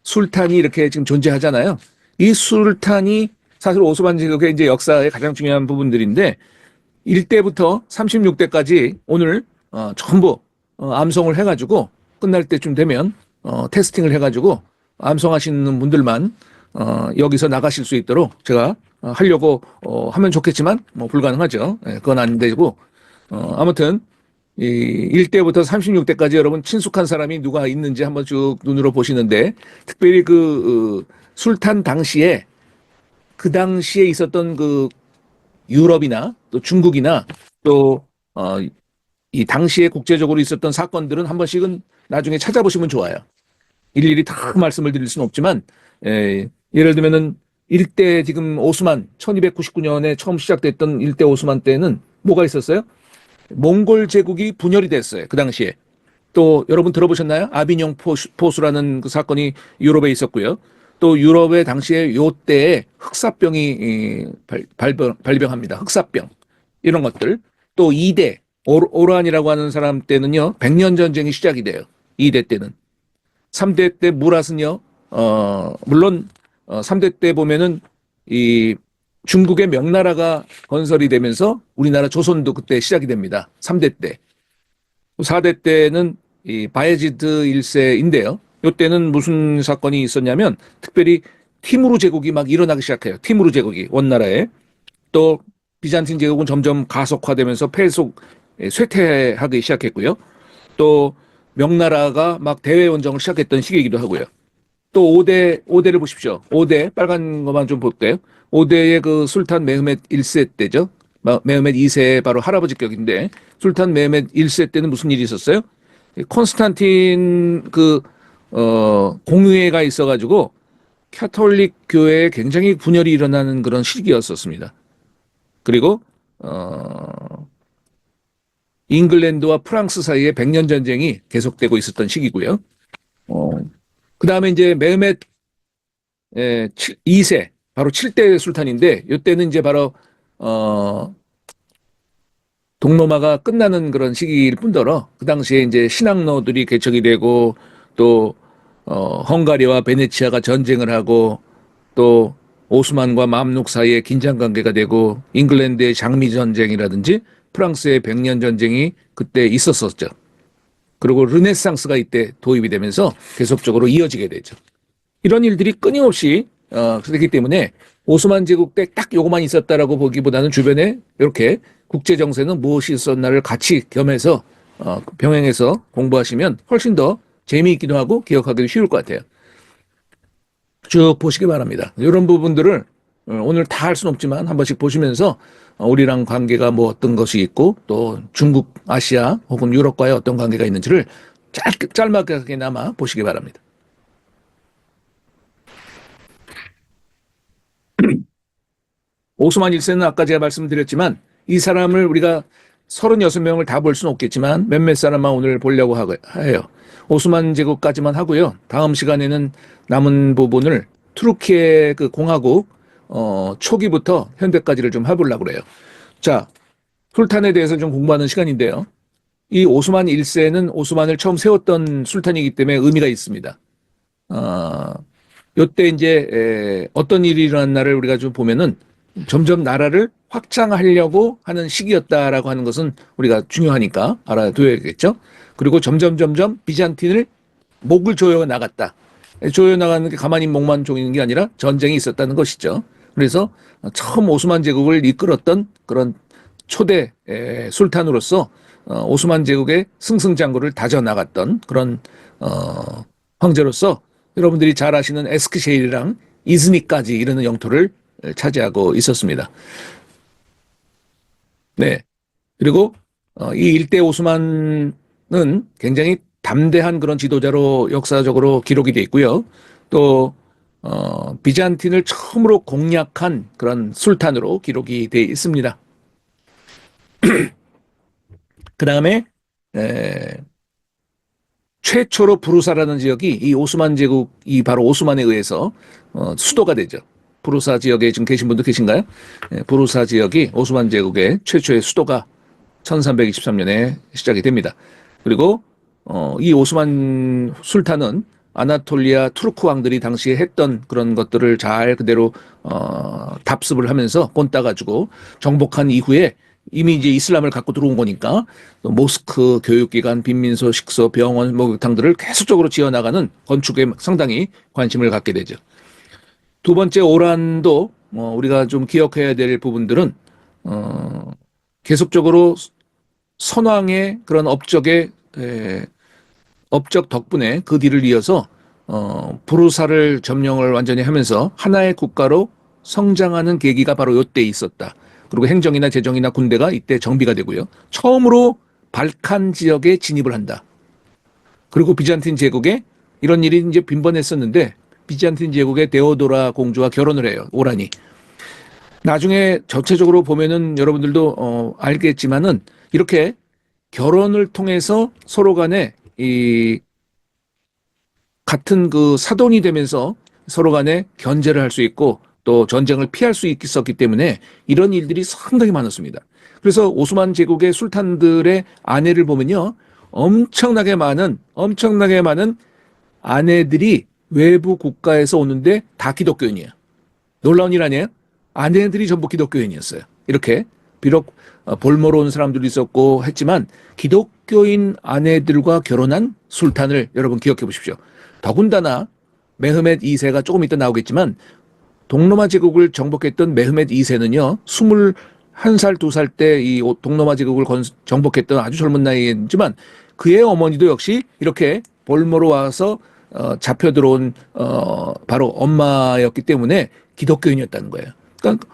술탄이 이렇게 지금 존재하잖아요. 이 술탄이 사실 오스만 제국의 이제 역사의 가장 중요한 부분들인데, 1대부터 36대까지 오늘 전부 암송을 해가지고 끝날 때쯤 되면 테스팅을 해가지고 암송하시는 분들만 여기서 나가실 수 있도록 제가 하려고 하면 좋겠지만 뭐 불가능하죠. 그건 안 되고 아무튼 이 1대부터 36대까지 여러분 친숙한 사람이 누가 있는지 한번 쭉 눈으로 보시는데, 특별히 그 술탄 당시에 그 당시에 있었던 그 유럽이나 또 중국이나 또 이 당시에 국제적으로 있었던 사건들은 한 번씩은 나중에 찾아보시면 좋아요. 일일이 다 말씀을 드릴 수는 없지만 예를 들면은 1대 지금 오스만 1299년에 처음 시작됐던 1대 오스만 때는 뭐가 있었어요? 몽골 제국이 분열이 됐어요. 그 당시에. 또 여러분 들어보셨나요? 아비뇽 포수라는 그 사건이 유럽에 있었고요. 또 유럽의 당시에 요때에 흑사병이 발병합니다. 흑사병. 이런 것들. 또 2대 오란이라고 하는 사람 때는요. 100년 전쟁이 시작이 돼요. 2대 때는. 3대 때 무랏은요. 물론 3대 때 보면은 이 중국의 명나라가 건설이 되면서 우리나라 조선도 그때 시작이 됩니다. 3대 때. 4대 때는 이 바예지드 1세인데요. 이때는 무슨 사건이 있었냐면 특별히 티무르 제국이 막 일어나기 시작해요. 티무르 제국이 원나라에. 또 비잔틴 제국은 점점 가속화되면서 쇠퇴하기 시작했고요. 또 명나라가 막 대외 원정을 시작했던 시기이기도 하고요. 또 5대를 보십시오. 5대 빨간 것만 좀 볼게요. 5대의 그 술탄 메흐멧 1세 때죠. 메흐멧 2세의 바로 할아버지 격인데 술탄 메흐멧 1세 때는 무슨 일이 있었어요? 콘스탄틴 공의회가 있어가지고 캐톨릭 교회에 굉장히 분열이 일어나는 그런 시기였었습니다. 그리고 잉글랜드와 프랑스 사이에 백년 전쟁이 계속되고 있었던 시기고요. 그 다음에 이제 메흐멧 2세, 바로 7대 술탄인데, 이때는 이제 바로, 동로마가 끝나는 그런 시기일 뿐더러, 그 당시에 이제 신항로들이 개척이 되고, 또, 헝가리와 베네치아가 전쟁을 하고, 또, 오스만과 맘룩 사이에 긴장 관계가 되고, 잉글랜드의 장미 전쟁이라든지, 프랑스의 백년 전쟁이 그때 있었었죠. 그리고 르네상스가 이때 도입이 되면서 계속적으로 이어지게 되죠. 이런 일들이 끊임없이 되기 때문에 오스만 제국 때 딱 요거만 있었다라고 보기보다는 주변에 이렇게 국제 정세는 무엇이 있었나를 같이 겸해서 병행해서 공부하시면 훨씬 더 재미있기도 하고 기억하기도 쉬울 것 같아요. 쭉 보시기 바랍니다. 이런 부분들을 오늘 다 할 수는 없지만 한 번씩 보시면서 우리랑 관계가 뭐 어떤 것이 있고 또 중국, 아시아 혹은 유럽과의 어떤 관계가 있는지를 짤막하게나마 보시기 바랍니다. 오스만 1세는 아까 제가 말씀드렸지만 이 사람을 우리가 36명을 다 볼 수는 없겠지만 몇몇 사람만 오늘 보려고 해요. 오스만 제국까지만 하고요. 다음 시간에는 남은 부분을 투르키의 그 공화국 초기부터 현대까지를 좀 해보려고 그래요. 자, 술탄에 대해서 좀 공부하는 시간인데요. 이 오스만 1세는 오스만을 처음 세웠던 술탄이기 때문에 의미가 있습니다. 요때 이제 어떤 일이 일어났나를 우리가 좀 보면은 점점 나라를 확장하려고 하는 시기였다라고 하는 것은 우리가 중요하니까 알아둬야겠죠. 그리고 점점 비잔틴을 목을 조여 나갔다. 조여 나가는 게 가만히 목만 조이는 게 아니라 전쟁이 있었다는 것이죠. 그래서 처음 오스만 제국을 이끌었던 그런 초대 술탄으로서 오스만 제국의 승승장구를 다져나갔던 그런 황제로서 여러분들이 잘 아시는 에스크셰일이랑 이즈닉까지 이르는 영토를 차지하고 있었습니다. 네. 그리고 이 일대 오스만은 굉장히 담대한 그런 지도자로 역사적으로 기록이 돼 있고요. 또 비잔틴을 처음으로 공략한 그런 술탄으로 기록이 돼 있습니다. 그 다음에 최초로 부르사라는 지역이 이 오스만 제국이 바로 오스만에 의해서 수도가 되죠. 부르사 지역에 지금 계신 분도 계신가요? 부르사 지역이 오스만 제국의 최초의 수도가 1323년에 시작이 됩니다. 그리고 이 오스만 술탄은 아나톨리아 투르크 왕들이 당시에 했던 그런 것들을 잘 그대로 답습을 하면서 꼰따가지고 정복한 이후에 이미 이제 이슬람을 갖고 들어온 거니까 모스크, 교육기관, 빈민소, 식소, 병원, 목욕탕들을 계속적으로 지어나가는 건축에 상당히 관심을 갖게 되죠. 두 번째 오란도 우리가 좀 기억해야 될 부분들은 계속적으로 선왕의 그런 업적 덕분에 그 뒤를 이어서 부르사를 점령을 완전히 하면서 하나의 국가로 성장하는 계기가 바로 이때 있었다. 그리고 행정이나 재정이나 군대가 이때 정비가 되고요. 처음으로 발칸 지역에 진입을 한다. 그리고 비잔틴 제국에 이런 일이 이제 빈번했었는데 비잔틴 제국의 데오도라 공주와 결혼을 해요. 오란이. 나중에 전체적으로 보면은 여러분들도 알겠지만은 이렇게 결혼을 통해서 서로 간에 이 같은 그 사돈이 되면서 서로 간에 견제를 할 수 있고 또 전쟁을 피할 수 있었기 때문에 이런 일들이 상당히 많았습니다. 그래서 오스만 제국의 술탄들의 아내를 보면요. 엄청나게 많은 아내들이 외부 국가에서 오는데 다 기독교인이에요. 놀라운 일 아니에요? 아내들이 전부 기독교인이었어요. 이렇게 비록 볼모로 온 사람들도 있었고 했지만 기독교인 아내들과 결혼한 술탄을 여러분 기억해 보십시오. 더군다나 메흐멧 2세가 조금 이따 나오겠지만 동로마 제국을 정복했던 메흐멧 2세는요. 21살, 2살 때 이 동로마 제국을 정복했던 아주 젊은 나이이지만 그의 어머니도 역시 이렇게 볼모로 와서 잡혀 들어온 바로 엄마였기 때문에 기독교인이었다는 거예요. 그러니까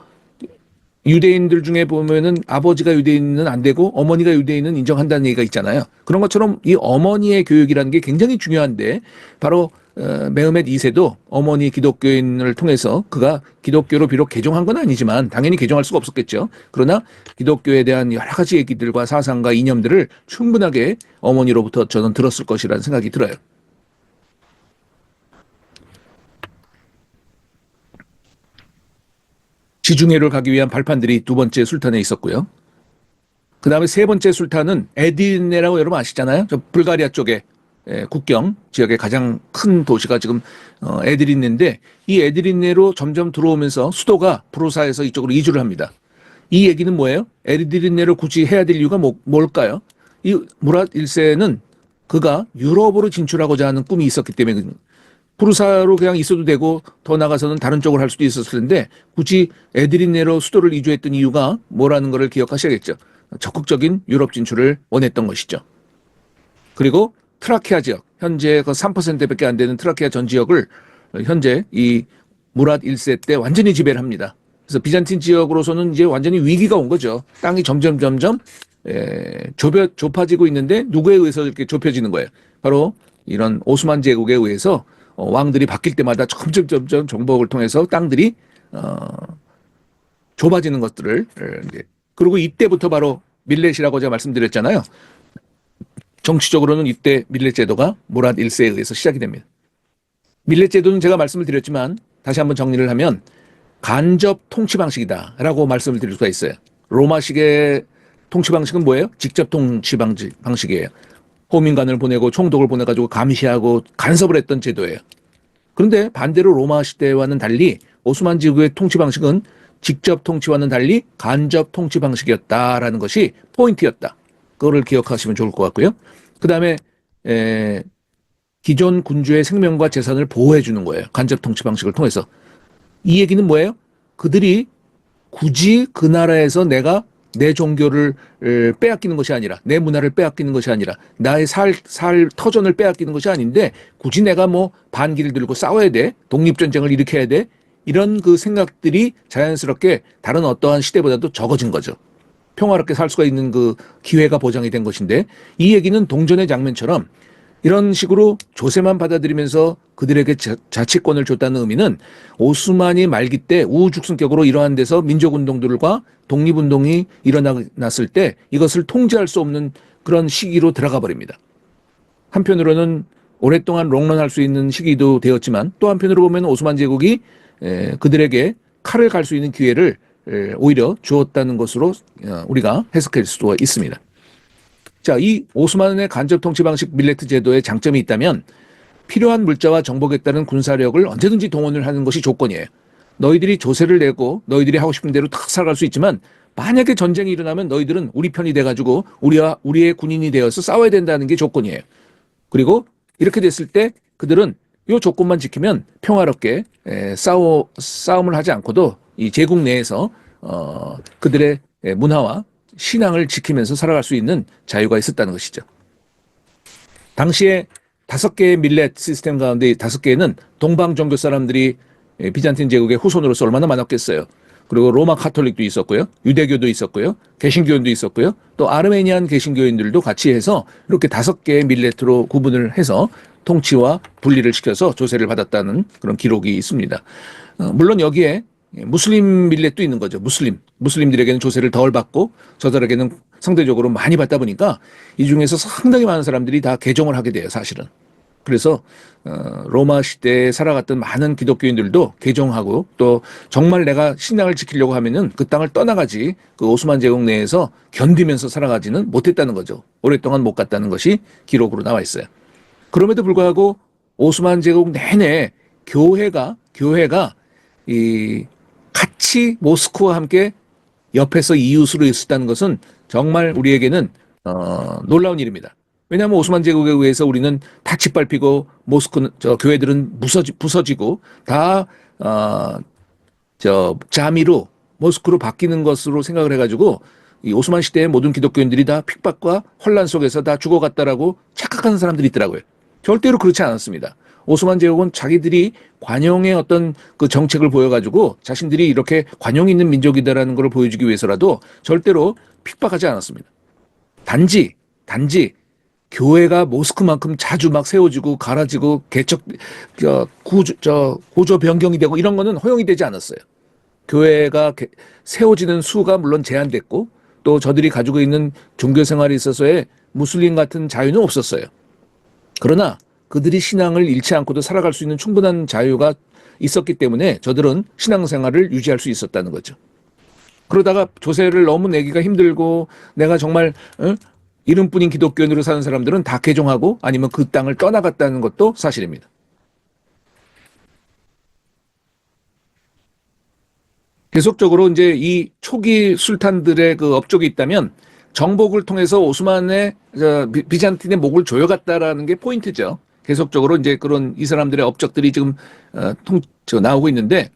유대인들 중에 보면은 아버지가 유대인은 안 되고 어머니가 유대인은 인정한다는 얘기가 있잖아요. 그런 것처럼 이 어머니의 교육이라는 게 굉장히 중요한데 바로 메흐멧 2세도 어머니 기독교인을 통해서 그가 기독교로 비록 개종한 건 아니지만 당연히 개종할 수가 없었겠죠. 그러나 기독교에 대한 여러 가지 얘기들과 사상과 이념들을 충분하게 어머니로부터 저는 들었을 것이라는 생각이 들어요. 지중해를 가기 위한 발판들이 두 번째 술탄에 있었고요. 그 다음에 세 번째 술탄은 에디르네라고 여러분 아시잖아요. 저 불가리아 쪽에 국경 지역의 가장 큰 도시가 지금 에디르네인데 이 에디르네로 점점 들어오면서 수도가 브로사에서 이쪽으로 이주를 합니다. 이 얘기는 뭐예요? 에디르네를 굳이 해야 될 이유가 뭘까요? 이 무랏 1세는 그가 유럽으로 진출하고자 하는 꿈이 있었기 때문에 프루사로 그냥 있어도 되고 더 나가서는 다른 쪽을 할 수도 있었을 텐데 굳이 에디르네로 수도를 이주했던 이유가 뭐라는 것을 기억하셔야겠죠. 적극적인 유럽 진출을 원했던 것이죠. 그리고 트라키아 지역, 현재 그 3%밖에 안 되는 트라키아 전 지역을 현재 이 무랏 1세 때 완전히 지배를 합니다. 그래서 비잔틴 지역으로서는 이제 완전히 위기가 온 거죠. 땅이 점점 좁아지고 있는데 누구에 의해서 이렇게 좁혀지는 거예요. 바로 이런 오스만 제국에 의해서 왕들이 바뀔 때마다 점점 정복을 통해서 땅들이 좁아지는 것들을 그리고 이때부터 바로 밀렛이라고 제가 말씀드렸잖아요. 정치적으로는 이때 밀렛 제도가 무랏 1세에 의해서 시작이 됩니다. 밀렛 제도는 제가 말씀을 드렸지만 다시 한번 정리를 하면 간접 통치 방식이다라고 말씀을 드릴 수가 있어요. 로마식의 통치 방식은 뭐예요? 직접 통치 방식이에요. 호민관을 보내고 총독을 보내가지고 감시하고 간섭을 했던 제도예요. 그런데 반대로 로마 시대와는 달리 오스만 제국의 통치 방식은 직접 통치와는 달리 간접 통치 방식이었다라는 것이 포인트였다. 그거를 기억하시면 좋을 것 같고요. 그 다음에 기존 군주의 생명과 재산을 보호해 주는 거예요. 간접 통치 방식을 통해서. 이 얘기는 뭐예요? 그들이 굳이 그 나라에서 내가 내 종교를 빼앗기는 것이 아니라 내 문화를 빼앗기는 것이 아니라 나의 살 터전을 빼앗기는 것이 아닌데 굳이 내가 뭐 반기를 들고 싸워야 돼? 독립전쟁을 일으켜야 돼? 이런 그 생각들이 자연스럽게 다른 어떠한 시대보다도 적어진 거죠. 평화롭게 살 수가 있는 그 기회가 보장이 된 것인데 이 얘기는 동전의 장면처럼 이런 식으로 조세만 받아들이면서 그들에게 자치권을 줬다는 의미는 오스만이 말기 때 우후죽순격으로 이러한 데서 민족운동들과 독립운동이 일어났을 때 이것을 통제할 수 없는 그런 시기로 들어가 버립니다. 한편으로는 오랫동안 롱런할 수 있는 시기도 되었지만 또 한편으로 보면 오스만 제국이 그들에게 칼을 갈 수 있는 기회를 오히려 주었다는 것으로 우리가 해석할 수가 있습니다. 자, 이 오스만의 간접 통치 방식 밀레트 제도의 장점이 있다면 필요한 물자와 정복에 따른 군사력을 언제든지 동원을 하는 것이 조건이에요. 너희들이 조세를 내고 너희들이 하고 싶은 대로 탁 살아갈 수 있지만 만약에 전쟁이 일어나면 너희들은 우리 편이 돼가지고 우리의 군인이 되어서 싸워야 된다는 게 조건이에요. 그리고 이렇게 됐을 때 그들은 이 조건만 지키면 평화롭게 싸움을 하지 않고도 이 제국 내에서 그들의 문화와 신앙을 지키면서 살아갈 수 있는 자유가 있었다는 것이죠. 당시에 5개의 밀렛 시스템 가운데 5개는 동방 종교 사람들이 비잔틴 제국의 후손으로서 얼마나 많았겠어요. 그리고 로마 카톨릭도 있었고요. 유대교도 있었고요. 개신교인도 있었고요. 또 아르메니안 개신교인들도 같이 해서 이렇게 5개의 밀렛으로 구분을 해서 통치와 분리를 시켜서 조세를 받았다는 그런 기록이 있습니다. 물론 여기에 무슬림 밀렛도 있는 거죠. 무슬림들에게는 조세를 덜 받고 저들에게는 상대적으로 많이 받다 보니까 이 중에서 상당히 많은 사람들이 다 개종을 하게 돼요, 사실은. 그래서 로마 시대에 살아갔던 많은 기독교인들도 개종하고 또 정말 내가 신앙을 지키려고 하면은 그 땅을 떠나가지 그 오스만 제국 내에서 견디면서 살아가지는 못했다는 거죠. 오랫동안 못 갔다는 것이 기록으로 나와 있어요. 그럼에도 불구하고 오스만 제국 내내 교회가 이 같이 모스크와 함께 옆에서 이웃으로 있었다는 것은 정말 우리에게는 놀라운 일입니다. 왜냐하면 오스만 제국에 의해서 우리는 다 짓밟히고 모스크 저 교회들은 부서지고 다 자미로 모스크로 바뀌는 것으로 생각을 해가지고 이 오스만 시대의 모든 기독교인들이 다 핍박과 혼란 속에서 다 죽어갔다라고 착각하는 사람들이 있더라고요. 절대로 그렇지 않았습니다. 오스만 제국은 자기들이 관용의 어떤 그 정책을 보여가지고 자신들이 이렇게 관용 있는 민족이다라는 걸 보여주기 위해서라도 절대로 핍박하지 않았습니다. 단지 교회가 모스크만큼 자주 막 세워지고 갈아지고 고조 변경이 되고 이런 거는 허용이 되지 않았어요. 교회가 세워지는 수가 물론 제한됐고 또 저들이 가지고 있는 종교 생활에 있어서의 무슬림 같은 자유는 없었어요. 그러나 그들이 신앙을 잃지 않고도 살아갈 수 있는 충분한 자유가 있었기 때문에 저들은 신앙생활을 유지할 수 있었다는 거죠. 그러다가 조세를 너무 내기가 힘들고 내가 정말 이름뿐인 기독교인으로 사는 사람들은 다 개종하고 아니면 그 땅을 떠나갔다는 것도 사실입니다. 계속적으로 이제 이 초기 술탄들의 그 업적이 있다면 정복을 통해서 오스만의 비잔틴의 목을 조여갔다라는 게 포인트죠. 계속적으로 이제 그런 이 사람들의 업적들이 지금 나오고 있는데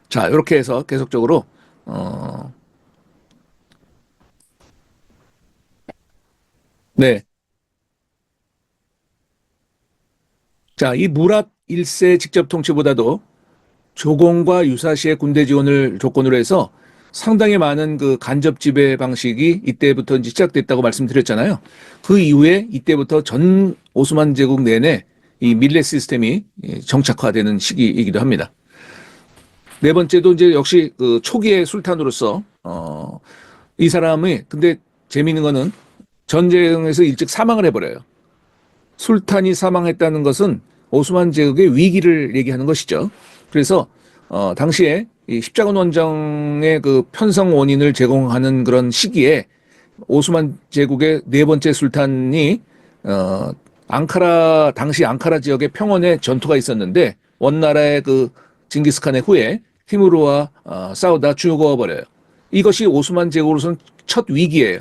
자 이렇게 해서 계속적으로 네. 자, 이 무랏 1세 직접 통치보다도 조공과 유사시의 군대 지원을 조건으로 해서 상당히 많은 그 간접 지배 방식이 이때부터 이제 시작됐다고 말씀드렸잖아요. 그 이후에 이때부터 전 오스만 제국 내내 이 밀렛 시스템이 정착화되는 시기이기도 합니다. 네 번째도 이제 역시 그 초기의 술탄으로서 이 사람이 근데 재미있는 거는 전쟁에서 일찍 사망을 해버려요. 술탄이 사망했다는 것은 오스만 제국의 위기를 얘기하는 것이죠. 그래서 당시에 이 십자군 원정의 그 편성 원인을 제공하는 그런 시기에 오스만 제국의 네 번째 술탄이 당시 앙카라 지역의 평원에 전투가 있었는데 원나라의 그 징기스칸의 후에 티무르와 싸우다 죽어버려요. 이것이 오스만 제국으로서는 첫 위기예요.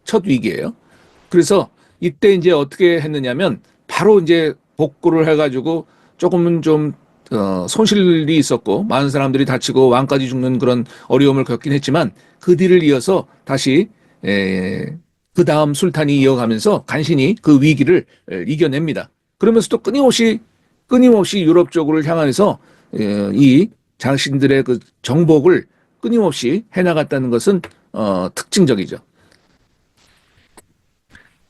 첫 위기예요. 그래서 이때 이제 어떻게 했느냐면 바로 이제 복구를 해가지고 조금은 좀 손실이 있었고 많은 사람들이 다치고 왕까지 죽는 그런 어려움을 겪긴 했지만 그 뒤를 이어서 다시 그 다음 술탄이 이어가면서 간신히 그 위기를 이겨냅니다. 그러면서 또 끊임없이 유럽 쪽으로 향해서 이 자신들의 그 정복을 끊임없이 해나갔다는 것은 특징적이죠.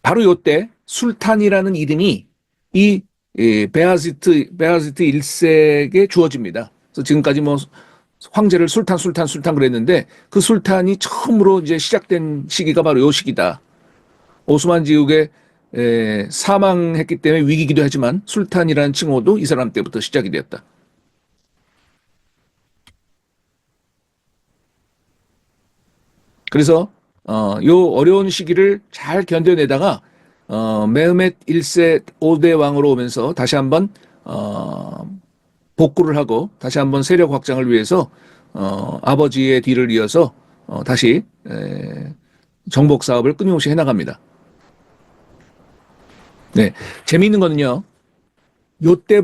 바로 이때 술탄이라는 이름이 이 베아지트 1세에게 주어집니다. 그래서 지금까지 뭐 황제를 술탄 그랬는데 그 술탄이 처음으로 이제 시작된 시기가 바로 이 시기다. 오스만 제국에 사망했기 때문에 위기기도 하지만 술탄이라는 칭호도 이 사람 때부터 시작이 되었다. 그래서 요 어려운 시기를 잘 견뎌내다가 메흐멧 1세 5대 왕으로 오면서 다시 한번 복구를 하고 다시 한번 세력 확장을 위해서 아버지의 뒤를 이어서 다시 정복 사업을 끊임없이 해나갑니다. 네, 재미있는 거는요. 이때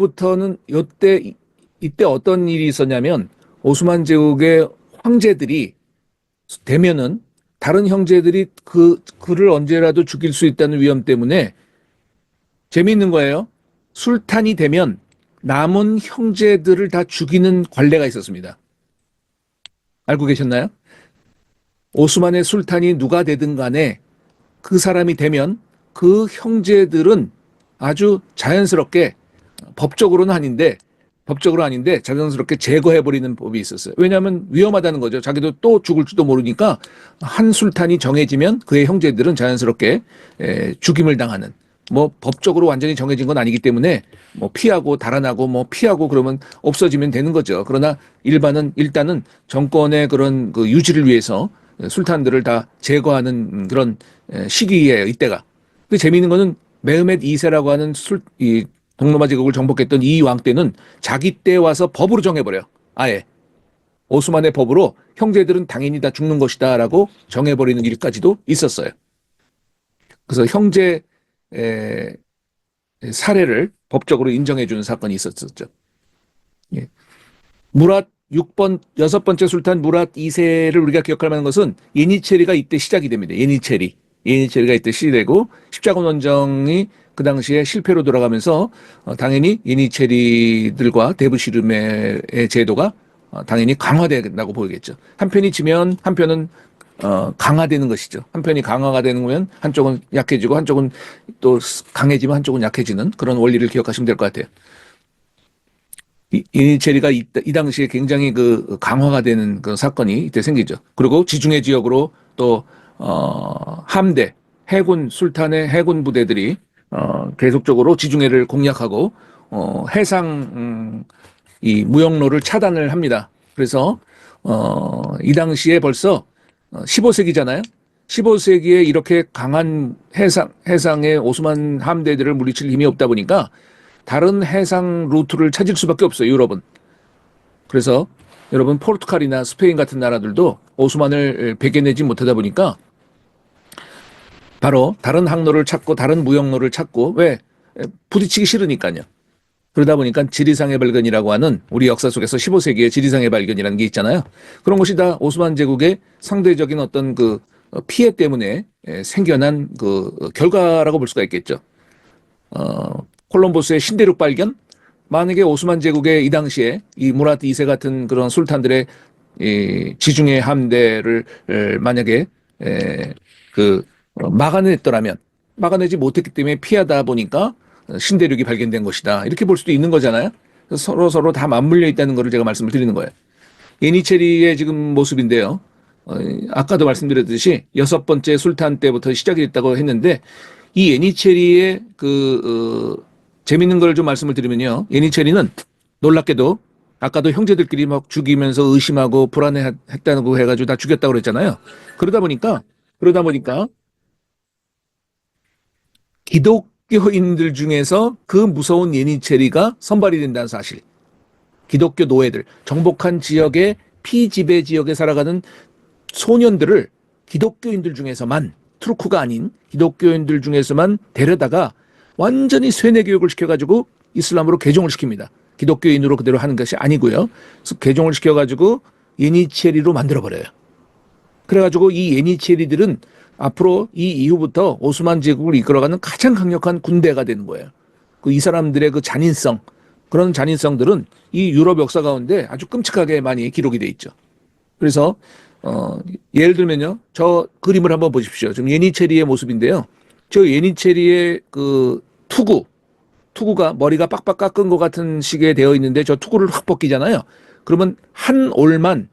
어떤 일이 있었냐면 오스만 제국의 황제들이 되면은 다른 형제들이 그를 언제라도 죽일 수 있다는 위험 때문에 재미있는 거예요. 술탄이 되면 남은 형제들을 다 죽이는 관례가 있었습니다. 알고 계셨나요? 오스만의 술탄이 누가 되든 간에 그 사람이 되면 그 형제들은 아주 자연스럽게 법적으로는 아닌데 자연스럽게 제거해버리는 법이 있었어요. 왜냐하면 위험하다는 거죠. 자기도 또 죽을지도 모르니까 한 술탄이 정해지면 그의 형제들은 자연스럽게 죽임을 당하는 뭐 법적으로 완전히 정해진 건 아니기 때문에 뭐 피하고 달아나고 뭐 피하고 그러면 없어지면 되는 거죠. 그러나 일단은 정권의 그런 그 유지를 위해서 술탄들을 다 제거하는 그런 시기예요. 이때가. 근데 재미있는 거는 메흐멧 2세라고 하는 이 동로마 제국을 정복했던 이 왕 때는 자기 때 와서 법으로 정해버려요. 아예. 오스만의 법으로 형제들은 당연히 다 죽는 것이다라고 정해버리는 일까지도 있었어요. 그래서 형제 사례를 법적으로 인정해주는 사건이 있었었죠. 예. 무랏 6번, 여섯 번째 술탄 무랏 2세를 우리가 기억할 만한 것은 예니체리가 이때 시작이 됩니다. 예니체리가 이때 시작되고 십자군 원정이 그 당시에 실패로 돌아가면서 당연히 예니체리들과 대부시름의 제도가 당연히 강화된다고 보이겠죠. 한편이 지면 한편은 강화되는 것이죠. 한편이 강화가 되는 거면 한쪽은 약해지고 한쪽은 또 강해지면 한쪽은 약해지는 그런 원리를 기억하시면 될 것 같아요. 예니체리가 이 당시에 굉장히 그 강화가 되는 그런 사건이 이때 생기죠. 그리고 지중해 지역으로 또 함대, 해군 술탄의 해군 부대들이 계속적으로 지중해를 공략하고 해상 이 무역로를 차단을 합니다. 그래서 이 당시에 벌써 15세기잖아요. 15세기에 이렇게 강한 해상의 오스만 함대들을 물리칠 힘이 없다 보니까 다른 해상 루트를 찾을 수밖에 없어요, 유럽은. 그래서 여러분 포르투갈이나 스페인 같은 나라들도 오스만을 배겨내지 못하다 보니까 바로 다른 항로를 찾고 다른 무역로를 찾고 왜? 부딪히기 싫으니까요. 그러다 보니까 지리상의 발견이라고 하는 우리 역사 속에서 15세기의 지리상의 발견이라는 게 있잖아요. 그런 것이 다 오스만 제국의 상대적인 어떤 그 피해 때문에 생겨난 그 결과라고 볼 수가 있겠죠. 콜럼버스의 신대륙 발견, 만약에 오스만 제국의 이 당시에 이 무라트 2세 같은 그런 술탄들의 이 지중해 함대를 만약에 막아냈더라면 막아내지 못했기 때문에 피하다 보니까 신대륙이 발견된 것이다. 이렇게 볼 수도 있는 거잖아요. 서로 다 맞물려 있다는 것을 제가 말씀을 드리는 거예요. 예니체리의 지금 모습인데요. 아까도 말씀드렸듯이 여섯 번째 술탄 때부터 시작이 됐다고 했는데 이 예니체리의 재밌는 걸 좀 말씀을 드리면요. 예니체리는 놀랍게도 아까도 형제들끼리 막 죽이면서 의심하고 불안해했다고 해가지고 다 죽였다고 그랬잖아요. 그러다 보니까 기독교인들 중에서 그 무서운 예니체리가 선발이 된다는 사실. 기독교 노예들, 정복한 지역의 피지배 지역에 살아가는 소년들을 기독교인들 중에서만, 투르크가 아닌 기독교인들 중에서만 데려다가 완전히 쇠뇌 교육을 시켜가지고 이슬람으로 개종을 시킵니다. 기독교인으로 그대로 하는 것이 아니고요. 그래서 개종을 시켜가지고 예니체리로 만들어버려요. 그래가지고 이 예니체리들은 앞으로 이 이후부터 오스만 제국을 이끌어가는 가장 강력한 군대가 되는 거예요. 이 사람들의 그 잔인성, 그런 잔인성들은 이 유럽 역사 가운데 아주 끔찍하게 많이 기록이 돼 있죠. 그래서 예를 들면요, 저 그림을 한번 보십시오. 지금 예니체리의 모습인데요. 저 예니체리의 그 투구가 머리가 빡빡 깎은 것 같은 식에 되어 있는데 저 투구를 확 벗기잖아요. 그러면 한 올만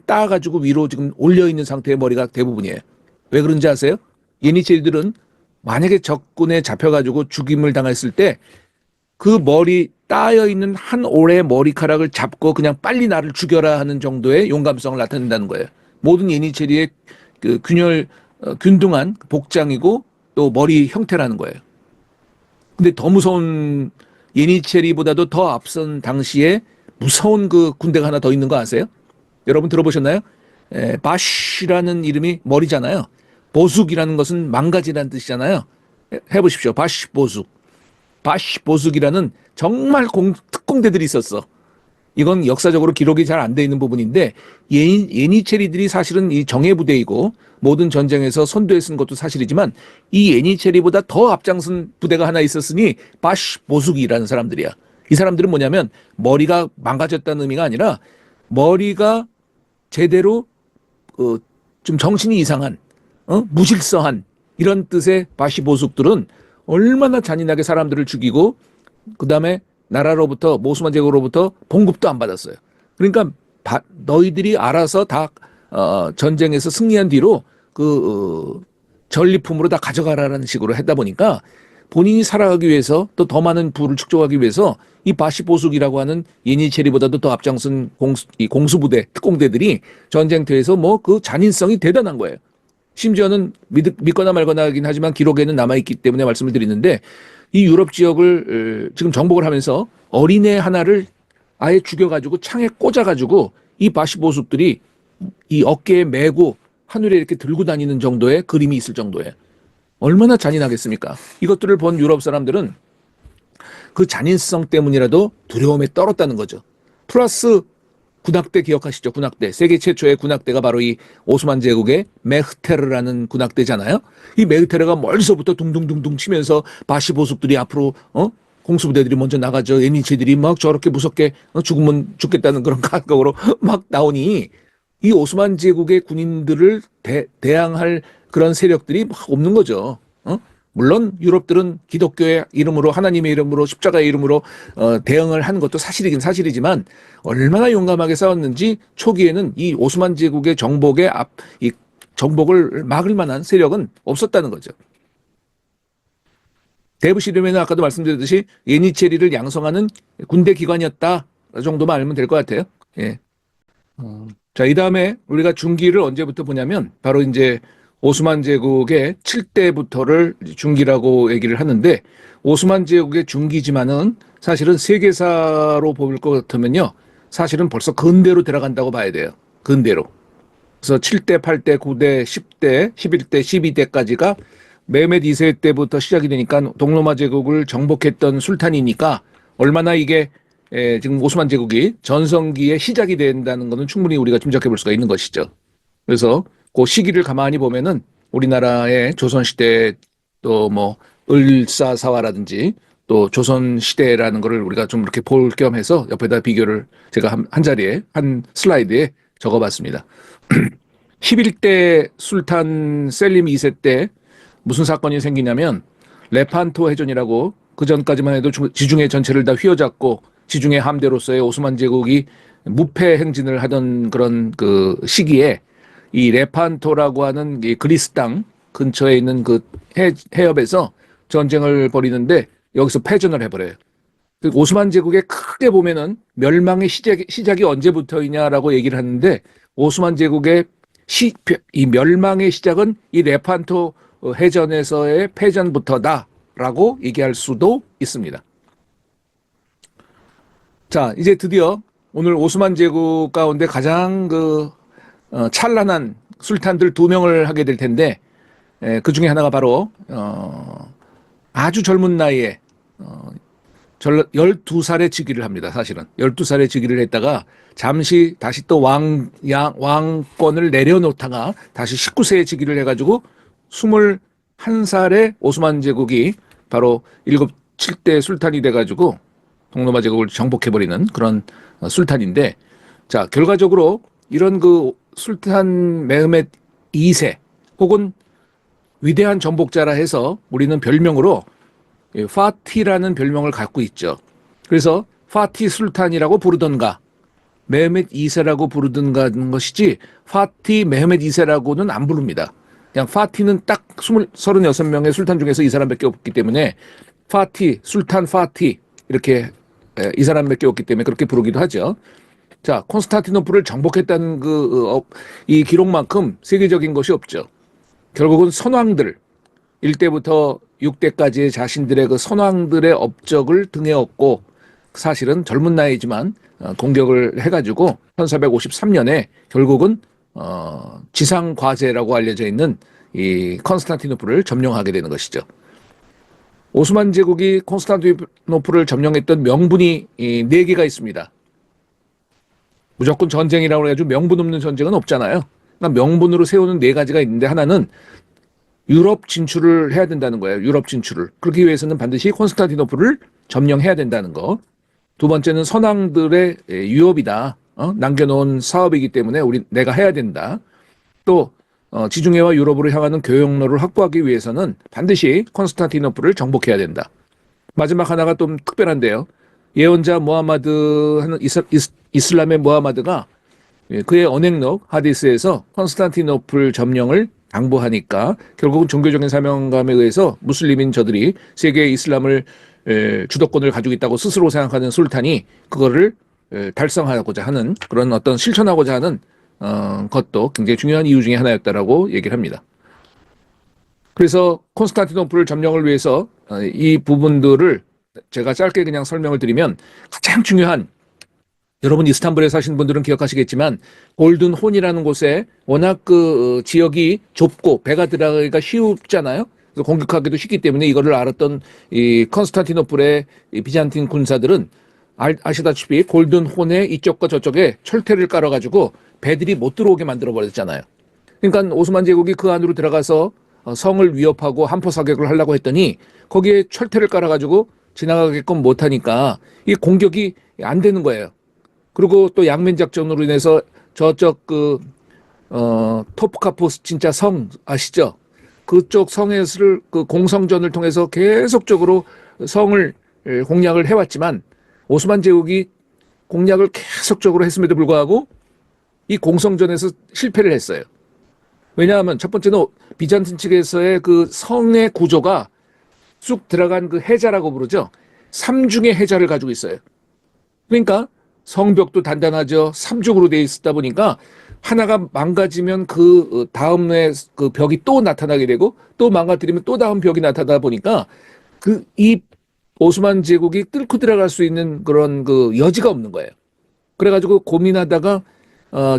따가지고 위로 지금 올려 있는 상태의 머리가 대부분이에요. 왜 그런지 아세요? 예니체리들은 만약에 적군에 잡혀가지고 죽임을 당했을 때 그 머리 따여 있는 한 올의 머리카락을 잡고 그냥 빨리 나를 죽여라 하는 정도의 용감성을 나타낸다는 거예요. 모든 예니체리의 그 균등한 복장이고 또 머리 형태라는 거예요. 근데 더 무서운 예니체리보다도 더 앞선 당시에 무서운 그 군대가 하나 더 있는 거 아세요? 여러분 들어보셨나요? 바시라는 이름이 머리잖아요. 보숙이라는 것은 망가지라는 뜻이잖아요. 해보십시오. 바시 보숙이라는 정말 특공대들이 있었어. 이건 역사적으로 기록이 잘 안 돼 있는 부분인데 예니체리들이 사실은 이 정예부대이고 모든 전쟁에서 선두에 쓴 것도 사실이지만 이 예니체리보다 더 앞장선 부대가 하나 있었으니 바시 보숙이라는 사람들이야. 이 사람들은 뭐냐면 머리가 망가졌다는 의미가 아니라 머리가 제대로 좀 정신이 이상한 무질서한 이런 뜻의 바시 보숙들은 얼마나 잔인하게 사람들을 죽이고 그다음에 나라로부터 오스만 제국으로부터 봉급도 안 받았어요. 그러니까 너희들이 알아서 다 전쟁에서 승리한 뒤로 그 전리품으로 다 가져가라는 식으로 했다 보니까 본인이 살아가기 위해서 또 더 많은 부를 축적하기 위해서 이 바시 보숙이라고 하는 예니체리보다도 더 앞장선 공수부대 특공대들이 전쟁터에서 뭐 그 잔인성이 대단한 거예요. 심지어는 믿거나 말거나 하긴 하지만 기록에는 남아있기 때문에 말씀을 드리는데 이 유럽 지역을 지금 정복을 하면서 어린애 하나를 아예 죽여가지고 창에 꽂아가지고 이 바시 보습들이 이 어깨에 메고 하늘에 이렇게 들고 다니는 정도의 그림이 있을 정도에 얼마나 잔인하겠습니까? 이것들을 본 유럽 사람들은 그 잔인성 때문이라도 두려움에 떨었다는 거죠. 플러스 군악대 기억하시죠? 군악대. 세계 최초의 군악대가 바로 이 오스만 제국의 메흐테르라는 군악대잖아요. 이 메흐테르가 멀리서부터 둥둥둥둥 치면서 바시 보습들이 앞으로 공수부대들이 먼저 나가죠. 예니체들이 막 저렇게 무섭게 죽으면 죽겠다는 그런 각각으로 막 나오니 이 오스만 제국의 군인들을 대항할 그런 세력들이 막 없는 거죠. 물론 유럽들은 기독교의 이름으로 하나님의 이름으로 십자가의 이름으로 대응을 하는 것도 사실이긴 사실이지만 얼마나 용감하게 싸웠는지 초기에는 이 오스만 제국의 이 정복을 막을 만한 세력은 없었다는 거죠. 데브시르멘은 아까도 말씀드렸듯이 예니체리를 양성하는 군대 기관이었다 정도만 알면 될 것 같아요. 예. 자, 이 다음에 우리가 중기를 언제부터 보냐면 바로 이제 오스만 제국의 7대부터를 중기라고 얘기를 하는데 오스만 제국의 중기지만은 사실은 세계사로 볼 것 같으면요. 사실은 벌써 근대로 들어간다고 봐야 돼요. 근대로. 그래서 7대, 8대, 9대, 10대, 11대, 12대까지가 메헤메드 2세 때부터 시작이 되니까 동로마 제국을 정복했던 술탄이니까 얼마나 이게 지금 오스만 제국이 전성기의 시작이 된다는 것은 충분히 우리가 짐작해 볼 수가 있는 것이죠. 그래서 그 시기를 가만히 보면은 우리나라의 조선시대 또 뭐 을사사화라든지 또 조선시대라는 거를 우리가 좀 이렇게 볼 겸 해서 옆에다 비교를 제가 한 자리에 한 슬라이드에 적어봤습니다. 11대 술탄 셀림 2세 때 무슨 사건이 생기냐면 레판토 해전이라고 그 전까지만 해도 지중해 전체를 다 휘어잡고 지중해 함대로서의 오스만 제국이 무패 행진을 하던 그런 그 시기에 이 레판토라고 하는 이 그리스 땅 근처에 있는 그 해협에서 전쟁을 벌이는데 여기서 패전을 해버려요. 그 오스만 제국의 크게 보면은 멸망의 시작이 언제부터이냐라고 얘기를 하는데 오스만 제국의 이 멸망의 시작은 이 레판토 해전에서의 패전부터다라고 얘기할 수도 있습니다. 자, 이제 드디어 오늘 오스만 제국 가운데 가장 찬란한 술탄들 2명을 하게 될 텐데 그 중에 하나가 바로 아주 젊은 나이에 12살에 즉위를 합니다. 사실은 12살에 즉위를 했다가 잠시 다시 또 왕권을 내려놓다가 다시 19세에 즉위를 해가지고 21살에 오스만 제국이 바로 7대 술탄이 돼가지고 동로마 제국을 정복해버리는 그런 술탄인데, 자, 결과적으로 이런 그 술탄 메흐메드 2세 혹은 위대한 정복자라 해서 우리는 별명으로 파티라는 별명을 갖고 있죠. 그래서 파티 술탄이라고 부르던가 메흐메드 2세라고 부르든가 하는 것이지 파티 메흐메드 2세라고는 안 부릅니다. 그냥 파티는 딱 36명의 술탄 중에서 이 사람밖에 없기 때문에 파티, 술탄 파티 이렇게 이 사람밖에 없기 때문에 그렇게 부르기도 하죠. 자, 콘스탄티노플을 정복했다는 이 기록만큼 세계적인 것이 없죠. 결국은 선왕들 1대부터 6대까지의 자신들의 그 선왕들의 업적을 등에 업고 사실은 젊은 나이지만 공격을 해가지고 1453년에 결국은 지상 과제라고 알려져 있는 이 콘스탄티노플을 점령하게 되는 것이죠. 오스만 제국이 콘스탄티노플을 점령했던 명분이 4개가 있습니다. 무조건 전쟁이라고 해가지고 명분 없는 전쟁은 없잖아요. 그러니까 명분으로 세우는 4가지가 있는데 하나는 유럽 진출을 해야 된다는 거예요. 유럽 진출을. 그렇기 위해서는 반드시 콘스탄티노플을 점령해야 된다는 거. 2번째는 선왕들의 유업이다. 남겨놓은 사업이기 때문에 내가 해야 된다. 또 지중해와 유럽으로 향하는 교역로를 확보하기 위해서는 반드시 콘스탄티노플을 정복해야 된다. 마지막 하나가 좀 특별한데요. 예언자 무하마드 하는 이슬람의 무하마드가 그의 언행록 하디스에서 콘스탄티노플 점령을 당부하니까 결국은 종교적인 사명감에 의해서 무슬림인 저들이 세계의 이슬람을 주도권을 가지고 있다고 스스로 생각하는 술탄이 그거를 달성하고자 하는 그런 어떤 실천하고자 하는 것도 굉장히 중요한 이유 중에 하나였다라고 얘기를 합니다. 그래서 콘스탄티노플 점령을 위해서 이 부분들을 제가 짧게 그냥 설명을 드리면 가장 중요한 여러분 이스탄불에 사시는 분들은 기억하시겠지만 골든 혼이라는 곳에 워낙 그 지역이 좁고 배가 들어가기가 쉽잖아요. 그래서 공격하기도 쉽기 때문에 이거를 알았던 이 컨스탄티노플의 이 비잔틴 군사들은 아시다시피 골든 혼의 이쪽과 저쪽에 철퇴를 깔아가지고 배들이 못 들어오게 만들어 버렸잖아요. 그러니까 오스만 제국이 그 안으로 들어가서 성을 위협하고 한포 사격을 하려고 했더니 거기에 철퇴를 깔아가지고 지나가게끔 못하니까 이 공격이 안 되는 거예요. 그리고 또 양면 작전으로 인해서 저쪽 토프카포스 진짜 성 아시죠? 그쪽 성에서를 그 공성전을 통해서 계속적으로 성을 공략을 해왔지만 오스만 제국이 공략을 계속적으로 했음에도 불구하고 이 공성전에서 실패를 했어요. 왜냐하면 첫 번째는 비잔틴 측에서의 그 성의 구조가 쑥 들어간 그 해자라고 부르죠. 삼중의 해자를 가지고 있어요. 그러니까 성벽도 단단하죠. 삼중으로 되어 있었다 보니까 하나가 망가지면 그 다음에 그 벽이 또 나타나게 되고 또 망가뜨리면 또 다음 벽이 나타나다 보니까 그 이 오스만 제국이 뚫고 들어갈 수 있는 그런 그 여지가 없는 거예요. 그래가지고 고민하다가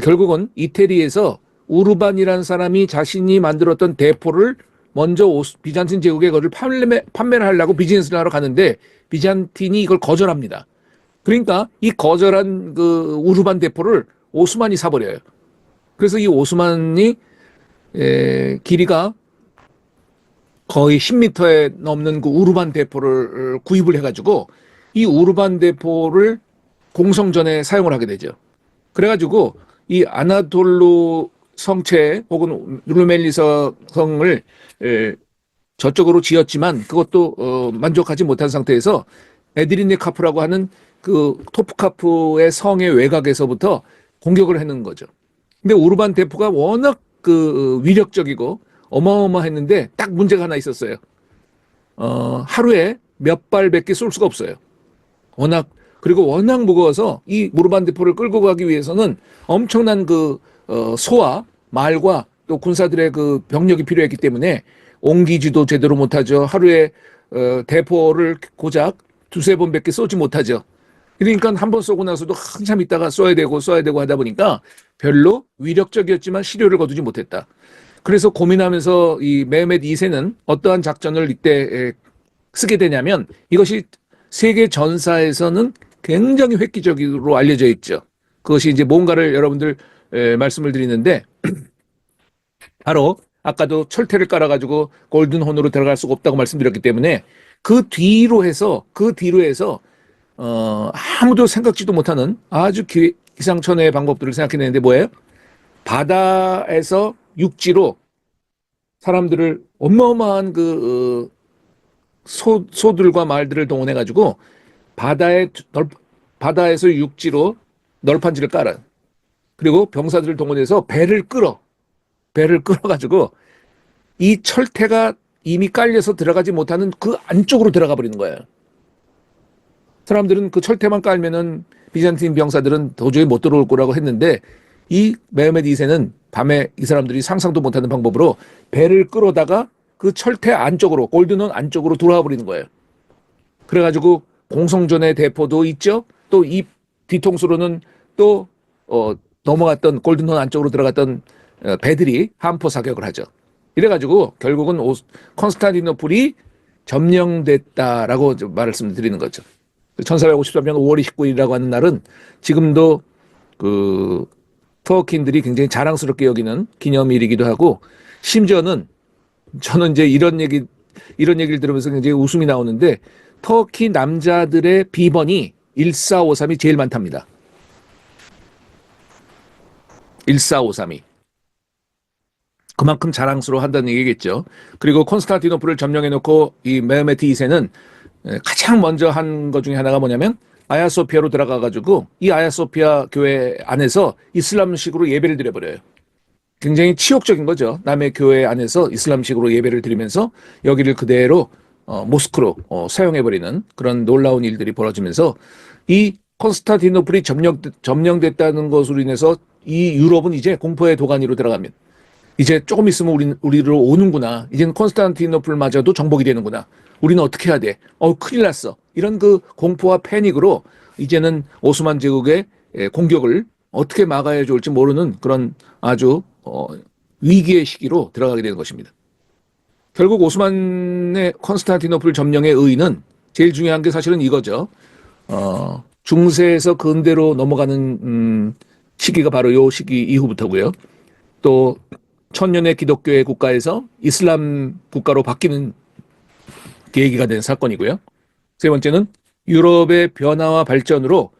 결국은 이태리에서 우르반이라는 사람이 자신이 만들었던 대포를 먼저 비잔틴 제국에 그걸 판매를 하려고 비즈니스를 하러 가는데 비잔틴이 이걸 거절합니다. 그러니까 이 거절한 그 우르반 대포를 오스만이 사버려요. 그래서 이 오스만이 길이가 거의 10m에 넘는 그 우르반 대포를 구입을 해가지고 이 우르반 대포를 공성전에 사용을 하게 되죠. 그래가지고 이 아나톨루 성체 혹은 루멜리서 성을 저쪽으로 지었지만 그것도 만족하지 못한 상태에서 에드리네 카프라고 하는 그 토프카프의 성의 외곽에서부터 공격을 해는 거죠. 근데 우르반 대포가 워낙 그 위력적이고 어마어마했는데 딱 문제가 하나 있었어요. 하루에 몇 발밖에 쏠 수가 없어요. 그리고 워낙 무거워서 이 우르반 대포를 끌고 가기 위해서는 엄청난 그 소와 말과 또 군사들의 그 병력이 필요했기 때문에 옮기지도 제대로 못하죠. 하루에 대포를 고작 두세 번밖에 쏘지 못하죠. 그러니까 한 번 쏘고 나서도 한참 있다가 쏘야 되고 하다 보니까 별로 위력적이었지만 실효를 거두지 못했다. 그래서 고민하면서 이 메헤메드 2세는 어떠한 작전을 이때 쓰게 되냐면 이것이 세계 전사에서는 굉장히 획기적으로 알려져 있죠. 그것이 이제 뭔가를 여러분들 말씀을 드리는데 바로 아까도 철퇴를 깔아가지고 골든혼으로 들어갈 수가 없다고 말씀드렸기 때문에 그 뒤로 해서 아무도 생각지도 못하는 아주 기상천외의 방법들을 생각해내는데 뭐예요? 바다에서 육지로 사람들을 어마어마한 그 소들과 말들을 동원해가지고 바다에서 육지로 널판지를 깔아요. 그리고 병사들을 동원해서 배를 끌어가지고 이 철퇴가 이미 깔려서 들어가지 못하는 그 안쪽으로 들어가 버리는 거예요. 사람들은 그 철퇴만 깔면은 비잔틴 병사들은 도저히 못 들어올 거라고 했는데 이 메헤메드 2세는 밤에 이 사람들이 상상도 못하는 방법으로 배를 끌어다가 그 철퇴 안쪽으로 골든혼 안쪽으로 들어와 버리는 거예요. 그래가지고 공성전의 대포도 있죠. 또 이 뒤통수로는 또 넘어갔던 골든혼 안쪽으로 들어갔던 배들이 한포 사격을 하죠. 이래가지고 결국은 컨스탄티노플이 점령됐다라고 말씀드리는 거죠. 1453년 5월 29일이라고 하는 날은 지금도 그 터키인들이 굉장히 자랑스럽게 여기는 기념일이기도 하고 심지어는 저는 이제 이런 얘기를 들으면서 굉장히 웃음이 나오는데 터키 남자들의 비번이 1453이 제일 많답니다. 1453이. 그만큼 자랑스러워한다는 얘기겠죠. 그리고 콘스탄티노플을 점령해놓고 이 메헤메드 2세는 가장 먼저 한 것 중에 하나가 뭐냐면 아야소피아로 들어가가지고 이 아야소피아 교회 안에서 이슬람식으로 예배를 드려버려요. 굉장히 치욕적인 거죠. 남의 교회 안에서 이슬람식으로 예배를 드리면서 여기를 그대로 모스크로 사용해버리는 그런 놀라운 일들이 벌어지면서 이 콘스탄티노플이 점령됐다는 것으로 인해서 이 유럽은 이제 공포의 도가니로 들어가면 이제 조금 있으면 우리로 오는구나. 이제는 콘스탄티노플마저도 정복이 되는구나. 우리는 어떻게 해야 돼? 큰일 났어. 이런 그 공포와 패닉으로 이제는 오스만 제국의 공격을 어떻게 막아야 좋을지 모르는 그런 아주 위기의 시기로 들어가게 되는 것입니다. 결국 오스만의 콘스탄티노플 점령의 의의는 제일 중요한 게 사실은 이거죠. 중세에서 근대로 넘어가는 시기가 바로 요 시기 이후부터고요. 또 천년의 기독교의 국가에서 이슬람 국가로 바뀌는 계기가 된 사건이고요. 세 번째는 유럽의 변화와 발전으로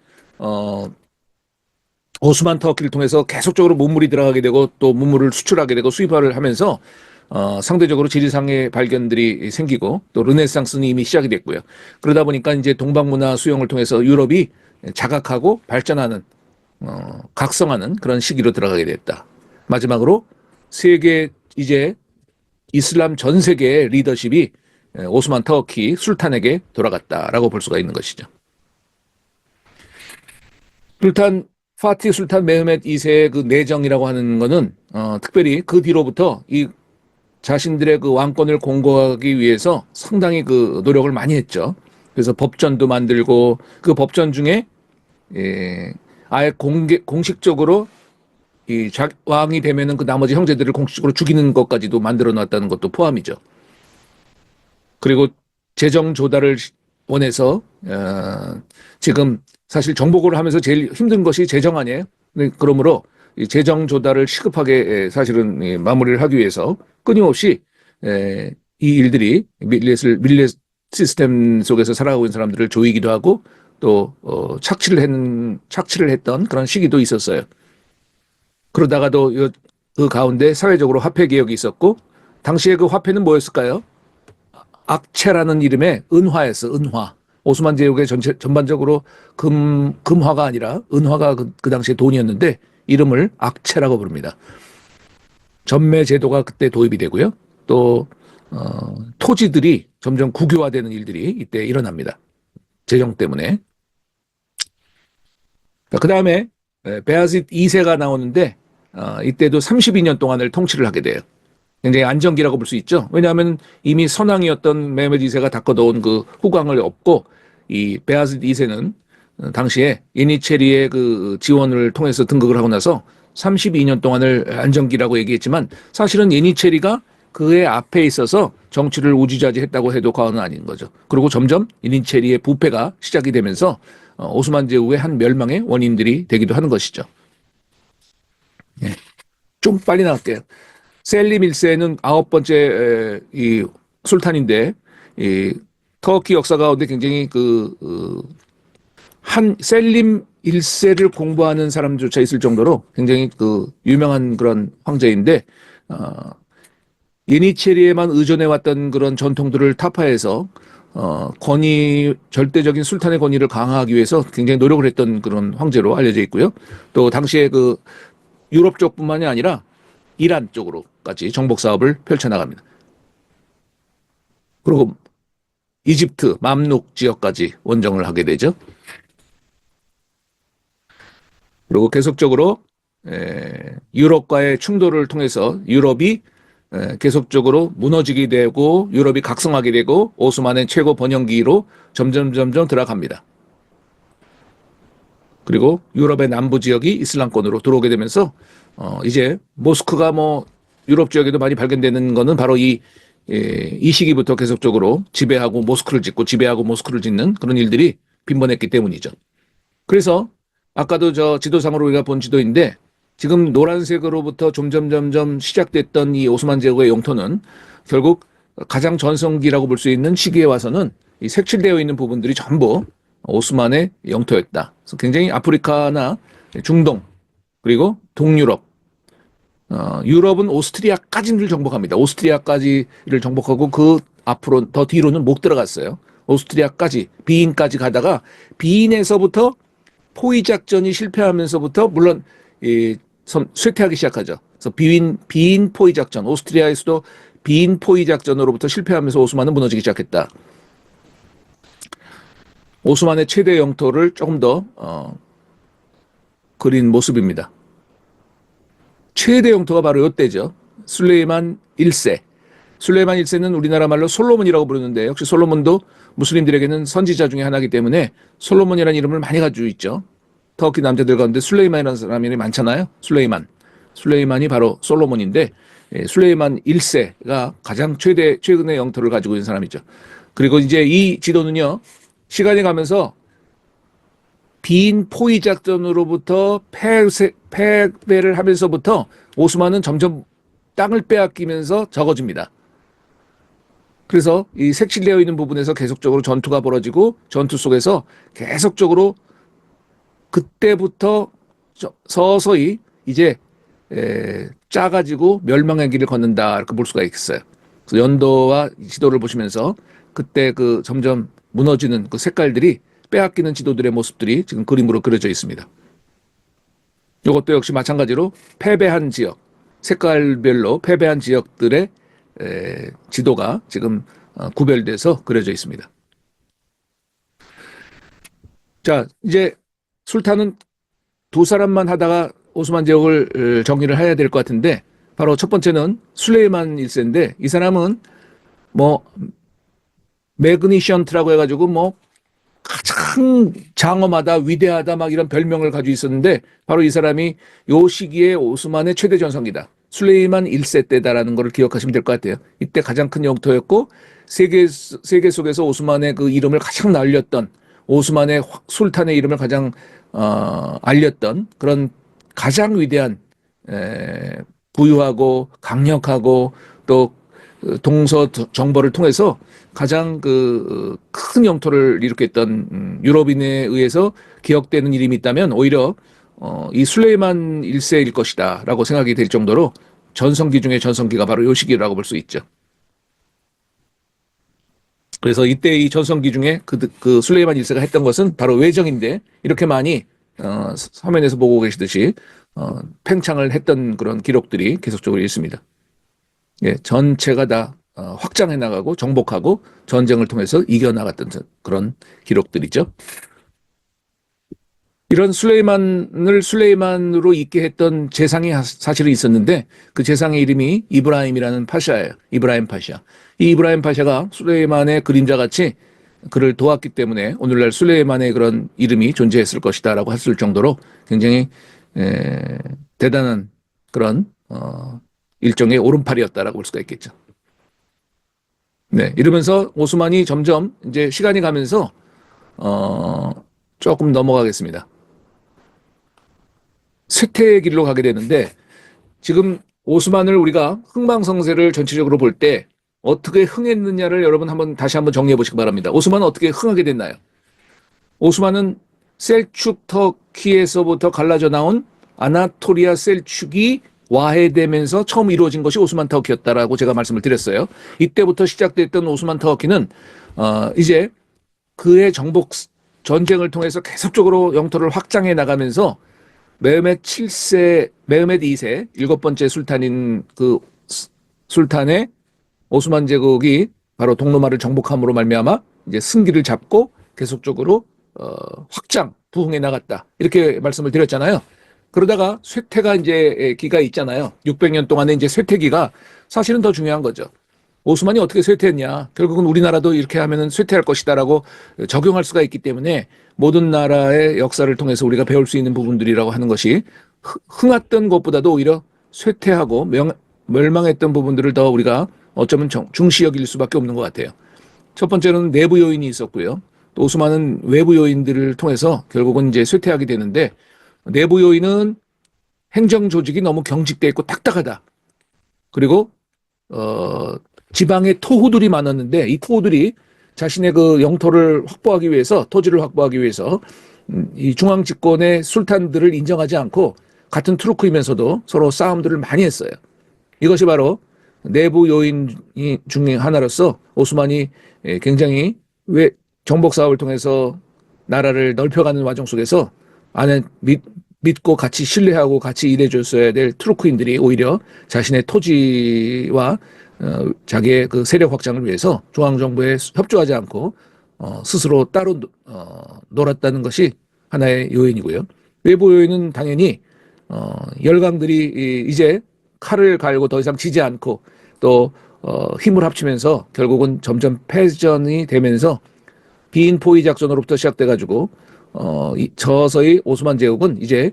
오스만 터키를 통해서 계속적으로 문물이 들어가게 되고 또 문물을 수출하게 되고 수입화를 하면서 상대적으로 지리상의 발견들이 생기고 또 르네상스는 이미 시작이 됐고요. 그러다 보니까 이제 동방문화 수용을 통해서 유럽이 자각하고 발전하는 각성하는 그런 시기로 들어가게 됐다. 마지막으로 세계 이제 이슬람 전 세계의 리더십이 오스만 터키 술탄에게 돌아갔다라고 볼 수가 있는 것이죠. 술탄 파티 술탄 메흐메트 2세의 그 내정이라고 하는 거는 특별히 그 뒤로부터 이 자신들의 그 왕권을 공고하기 위해서 상당히 그 노력을 많이 했죠. 그래서 법전도 만들고 그 법전 중에 아예 공식적으로 이 왕이 되면은 그 나머지 형제들을 공식적으로 죽이는 것까지도 만들어 놨다는 것도 포함이죠. 그리고 재정 조달을 원해서 지금 사실 정복을 하면서 제일 힘든 것이 재정 아니에요. 그러므로 이 재정 조달을 시급하게 사실은 마무리를 하기 위해서 끊임없이 이 일들이 밀렛 시스템 속에서 살아가고 있는 사람들을 조이기도 하고 또 착취를 했던 그런 시기도 있었어요. 그러다가도 그 가운데 사회적으로 화폐 개혁이 있었고 당시에 그 화폐는 뭐였을까요? 악체라는 이름의 은화였어. 은화. 오스만 제국의 전반적으로 금화가 아니라 은화가 그 당시에 돈이었는데 이름을 악체라고 부릅니다. 전매 제도가 그때 도입이 되고요. 또 토지들이 점점 국유화되는 일들이 이때 일어납니다. 재정 때문에. 그 다음에 베아짓 2세가 나오는데 이때도 32년 동안을 통치를 하게 돼요. 굉장히 안정기라고 볼 수 있죠. 왜냐하면 이미 선왕이었던 메헤메드 2세가 닦아놓은 그 후광을 업고 이 베아짓 2세는 당시에 예니체리의 그 지원을 통해서 등극을 하고 나서 32년 동안을 안정기라고 얘기했지만 사실은 예니체리가 그의 앞에 있어서 정치를 우지좌지했다고 해도 과언은 아닌 거죠. 그리고 점점 예니체리의 부패가 시작이 되면서 오스만 제국의 한 멸망의 원인들이 되기도 하는 것이죠. 예. 좀 빨리 나갈게요. 셀림 1세는 9번째 이 술탄인데 이 터키 역사 가운데 굉장히 한 셀림 1세를 공부하는 사람조차 있을 정도로 굉장히 유명한 그런 황제인데 예니체리에만 의존해왔던 그런 전통들을 타파해서 절대적인 술탄의 권위를 강화하기 위해서 굉장히 노력을 했던 그런 황제로 알려져 있고요. 또 당시에 유럽 쪽뿐만이 아니라 이란 쪽으로까지 정복 사업을 펼쳐나갑니다. 그리고 이집트, 맘룩 지역까지 원정을 하게 되죠. 그리고 계속적으로 유럽과의 충돌을 통해서 유럽이 계속적으로 무너지게 되고 유럽이 각성하게 되고 오스만의 최고 번영기로 점점 들어갑니다. 그리고 유럽의 남부 지역이 이슬람권으로 들어오게 되면서 이제 모스크가 유럽 지역에도 많이 발견되는 거는 바로 이 시기부터 계속적으로 지배하고 모스크를 짓는 그런 일들이 빈번했기 때문이죠. 그래서 아까도 저 지도상으로 우리가 본 지도인데 지금 노란색으로부터 점점 시작됐던 이 오스만 제국의 영토는 결국 가장 전성기라고 볼 수 있는 시기에 와서는 이 색칠되어 있는 부분들이 전부 오스만의 영토였다. 그래서 굉장히 아프리카나 중동 그리고 동유럽, 유럽은 오스트리아까지를 정복합니다. 오스트리아까지를 정복하고 그 앞으로 더 뒤로는 못 들어갔어요. 오스트리아까지 비인까지 가다가 비인에서부터 포위 작전이 실패하면서부터 물론 쇠퇴하기 시작하죠. 그래서 비인 포위 작전, 오스트리아에서도 비인 포위 작전으로부터 실패하면서 오스만은 무너지기 시작했다. 오스만의 최대 영토를 조금 더 그린 모습입니다. 최대 영토가 바로 이때죠. 술레이만 1세. 술레이만 1세는 우리나라 말로 솔로몬이라고 부르는데 역시 솔로몬도 무슬림들에게는 선지자 중에 하나이기 때문에 솔로몬이라는 이름을 많이 가지고 있죠. 터키 남자들 가운데 술레이만이라는 사람이 많잖아요. 술레이만이 바로 솔로몬인데 술레이만 1세가 가장 최근의 영토를 가지고 있는 사람이죠. 그리고 이제 이 지도는요, 시간이 가면서 빈 포위 작전으로부터 패배를 하면서부터 오스만은 점점 땅을 빼앗기면서 적어집니다. 그래서 이 색칠되어 있는 부분에서 계속적으로 전투가 벌어지고 전투 속에서 계속적으로 그때부터 서서히 이제 짜가지고 멸망의 길을 걷는다 이렇게 볼 수가 있겠어요. 그래서 연도와 지도를 보시면서 그때 그 점점 무너지는 그 색깔들이 빼앗기는 지도들의 모습들이 지금 그림으로 그려져 있습니다. 이것도 역시 마찬가지로 패배한 지역, 색깔별로 패배한 지역들의 지도가 지금 구별돼서 그려져 있습니다. 자, 이제 술탄은 두 사람만 하다가 오스만 제국을 정리를 해야 될 것 같은데, 바로 첫 번째는 술레이만 1세인데, 이 사람은 뭐 매그니션트라고 해가지고 뭐 가장 장엄하다, 위대하다 막 이런 별명을 가지고 있었는데, 바로 이 사람이 요 시기에 오스만의 최대 전성기다. 술레이만 1세 때다라는 걸 기억하시면 될 것 같아요. 이때 가장 큰 영토였고 세계 속에서 오스만의 그 이름을 가장 날렸던, 오스만의 술탄의 이름을 가장 알렸던 그런 가장 위대한 부유하고 강력하고 또 동서 정벌을 통해서 가장 그 큰 영토를 일으켰던 유럽인에 의해서 기억되는 이름이 있다면 오히려 이 술레이만 1세일 것이다라고 생각이 될 정도로 전성기 중에 전성기가 바로 이 시기라고 볼 수 있죠. 그래서 이때 이 전성기 중에 그 술레이만 1세가 했던 것은 바로 외정인데, 이렇게 많이 화면에서 보고 계시듯이 팽창을 했던 그런 기록들이 계속적으로 있습니다. 예, 전체가 다 확장해 나가고 정복하고 전쟁을 통해서 이겨나갔던 그런 기록들이죠. 이런 술레이만을 술레이만으로 있게 했던 재상이 사실은 있었는데, 그 재상의 이름이 이브라임이라는 파샤예요. 이브라임 파샤. 이 이브라임 파샤가 술레이만의 그림자같이 그를 도왔기 때문에 오늘날 술레이만의 그런 이름이 존재했을 것이다라고 했을 정도로 굉장히 대단한 그런 일종의 오른팔이었다라고 볼 수가 있겠죠. 네, 이러면서 오스만이 점점 이제 시간이 가면서 조금 넘어가겠습니다. 쇠퇴의 길로 가게 되는데, 지금 오스만을 우리가 흥망성쇠를 전체적으로 볼 때 어떻게 흥했느냐를 여러분 다시 한번 정리해 보시기 바랍니다. 오스만은 어떻게 흥하게 됐나요? 오스만은 셀축 터키에서부터 갈라져 나온 아나토리아 셀축이 와해되면서 처음 이루어진 것이 오스만 터키였다라고 제가 말씀을 드렸어요. 이때부터 시작됐던 오스만 터키는 이제 그의 정복 전쟁을 통해서 계속적으로 영토를 확장해 나가면서 메흐메트 7세, 메흐메트 2세, 일곱 번째 술탄인 그 술탄의 오스만 제국이 바로 동로마를 정복함으로 말미암아 이제 승기를 잡고 계속적으로 확장, 부흥해 나갔다. 이렇게 말씀을 드렸잖아요. 그러다가 쇠퇴가 이제 기가 있잖아요. 600년 동안의 이제 쇠퇴기가 사실은 더 중요한 거죠. 오스만이 어떻게 쇠퇴했냐? 결국은 우리나라도 이렇게 하면은 쇠퇴할 것이다라고 적용할 수가 있기 때문에 모든 나라의 역사를 통해서 우리가 배울 수 있는 부분들이라고 하는 것이 흥했던 것보다도 오히려 쇠퇴하고 멸망했던 부분들을 더 우리가 어쩌면 중시 여길 수밖에 없는 것 같아요. 첫 번째는 내부 요인이 있었고요. 또 오스만은 외부 요인들을 통해서 결국은 이제 쇠퇴하게 되는데, 내부 요인은 행정 조직이 너무 경직돼 있고 딱딱하다. 그리고 지방에 토호들이 많았는데 이 토호들이 자신의 그 영토를 확보하기 위해서, 토지를 확보하기 위해서 이 중앙 집권의 술탄들을 인정하지 않고 같은 투르크이면서도 서로 싸움들을 많이 했어요. 이것이 바로 내부 요인 중에 하나로서 오스만이 굉장히 정복 사업을 통해서 나라를 넓혀가는 과정 속에서 안에 믿고 같이 신뢰하고 같이 일해줬어야 될 투르크인들이 오히려 자신의 토지와 자기의 그 세력 확장을 위해서 중앙정부에 협조하지 않고 스스로 따로 놀았다는 것이 하나의 요인이고요. 외부 요인은 당연히 열강들이 이제 칼을 갈고 더 이상 지지 않고 또 힘을 합치면서 결국은 점점 패전이 되면서 빈 포위 작전으로부터 시작돼가지고 저서의 오스만 제국은 이제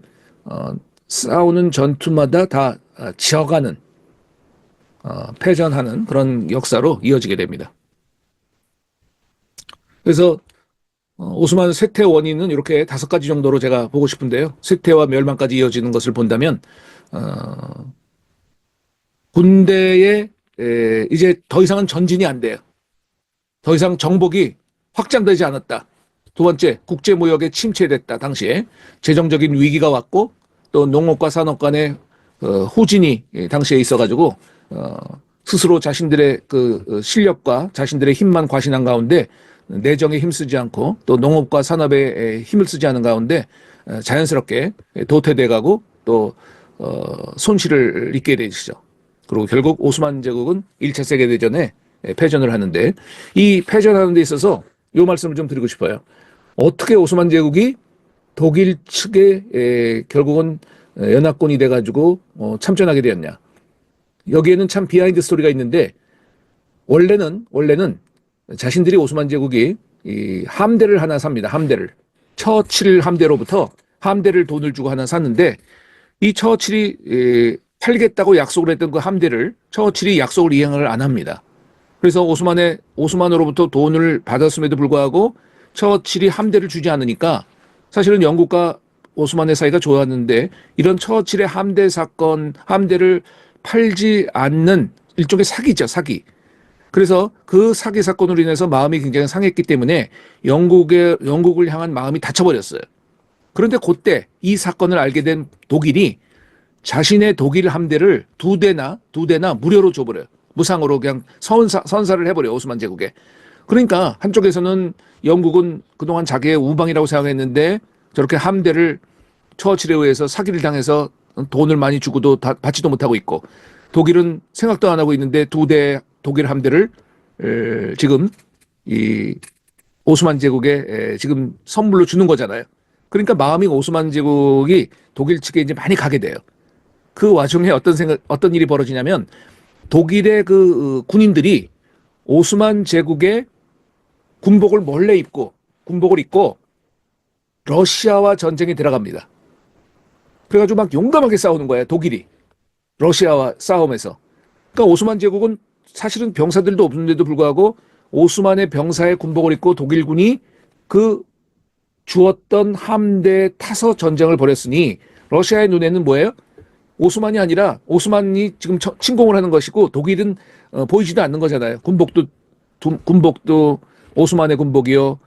싸우는 전투마다 다 지어가는 패전하는 그런 역사로 이어지게 됩니다. 그래서 오스만 쇠퇴 원인은 이렇게 5가지 정도로 제가 보고 싶은데요. 쇠퇴와 멸망까지 이어지는 것을 본다면 군대에 이제 더 이상은 전진이 안 돼요. 더 이상 정복이 확장되지 않았다. 두 번째, 국제무역에 침체됐다. 당시에 재정적인 위기가 왔고 또 농업과 산업 간의 후진이 당시에 있어가지고 스스로 자신들의 그 실력과 자신들의 힘만 과신한 가운데 내정에 힘쓰지 않고 또 농업과 산업에 힘을 쓰지 않은 가운데 자연스럽게 도태돼 가고 또 손실을 입게 되시죠. 그리고 결국 오스만 제국은 1차 세계대전에 패전을 하는데 이 패전하는 데 있어서 이 말씀을 좀 드리고 싶어요. 어떻게 오스만 제국이 독일 측에 결국은 연합군이 돼가지고 참전하게 되었냐. 여기에는 참 비하인드 스토리가 있는데 원래는 자신들이 오스만 제국이 이 함대를 하나 삽니다. 함대를. 처칠 함대로부터 함대를 돈을 주고 하나 샀는데 이 처칠이 팔겠다고 약속을 했던 그 함대를 처칠이 약속을 이행을 안 합니다. 그래서 오스만으로부터 돈을 받았음에도 불구하고 처칠이 함대를 주지 않으니까 사실은 영국과 오스만의 사이가 좋았는데 이런 처칠의 함대 사건, 함대를 팔지 않는 일종의 사기죠, 사기. 그래서 그 사기 사건으로 인해서 마음이 굉장히 상했기 때문에 영국을 향한 마음이 닫혀버렸어요. 그런데 그때 이 사건을 알게 된 독일이 자신의 독일 함대를 두 대나 무료로 줘버려요. 무상으로 그냥 선사를 해버려요. 오스만 제국에. 그러니까 한쪽에서는 영국은 그동안 자기의 우방이라고 생각했는데 저렇게 함대를 처칠에 의해서 사기를 당해서 돈을 많이 주고도 받지도 못하고 있고 독일은 생각도 안 하고 있는데 2대 독일 함대를 지금 이 오스만 제국에 지금 선물로 주는 거잖아요. 그러니까 마음이 오스만 제국이 독일 측에 이제 많이 가게 돼요. 그 와중에 어떤 일이 벌어지냐면 독일의 그 군인들이 오스만 제국의 군복을 몰래 입고 러시아와 전쟁에 들어갑니다. 그래가지고 막 용감하게 싸우는 거예요. 독일이 러시아와 싸움에서. 그러니까 오스만 제국은 사실은 병사들도 없는데도 불구하고 오스만의 병사의 군복을 입고 독일군이 그 주었던 함대에 타서 전쟁을 벌였으니 러시아의 눈에는 뭐예요? 오스만이 아니라 오스만이 지금 침공을 하는 것이고 독일은 보이지도 않는 거잖아요. 군복도 오스만의 군복이요.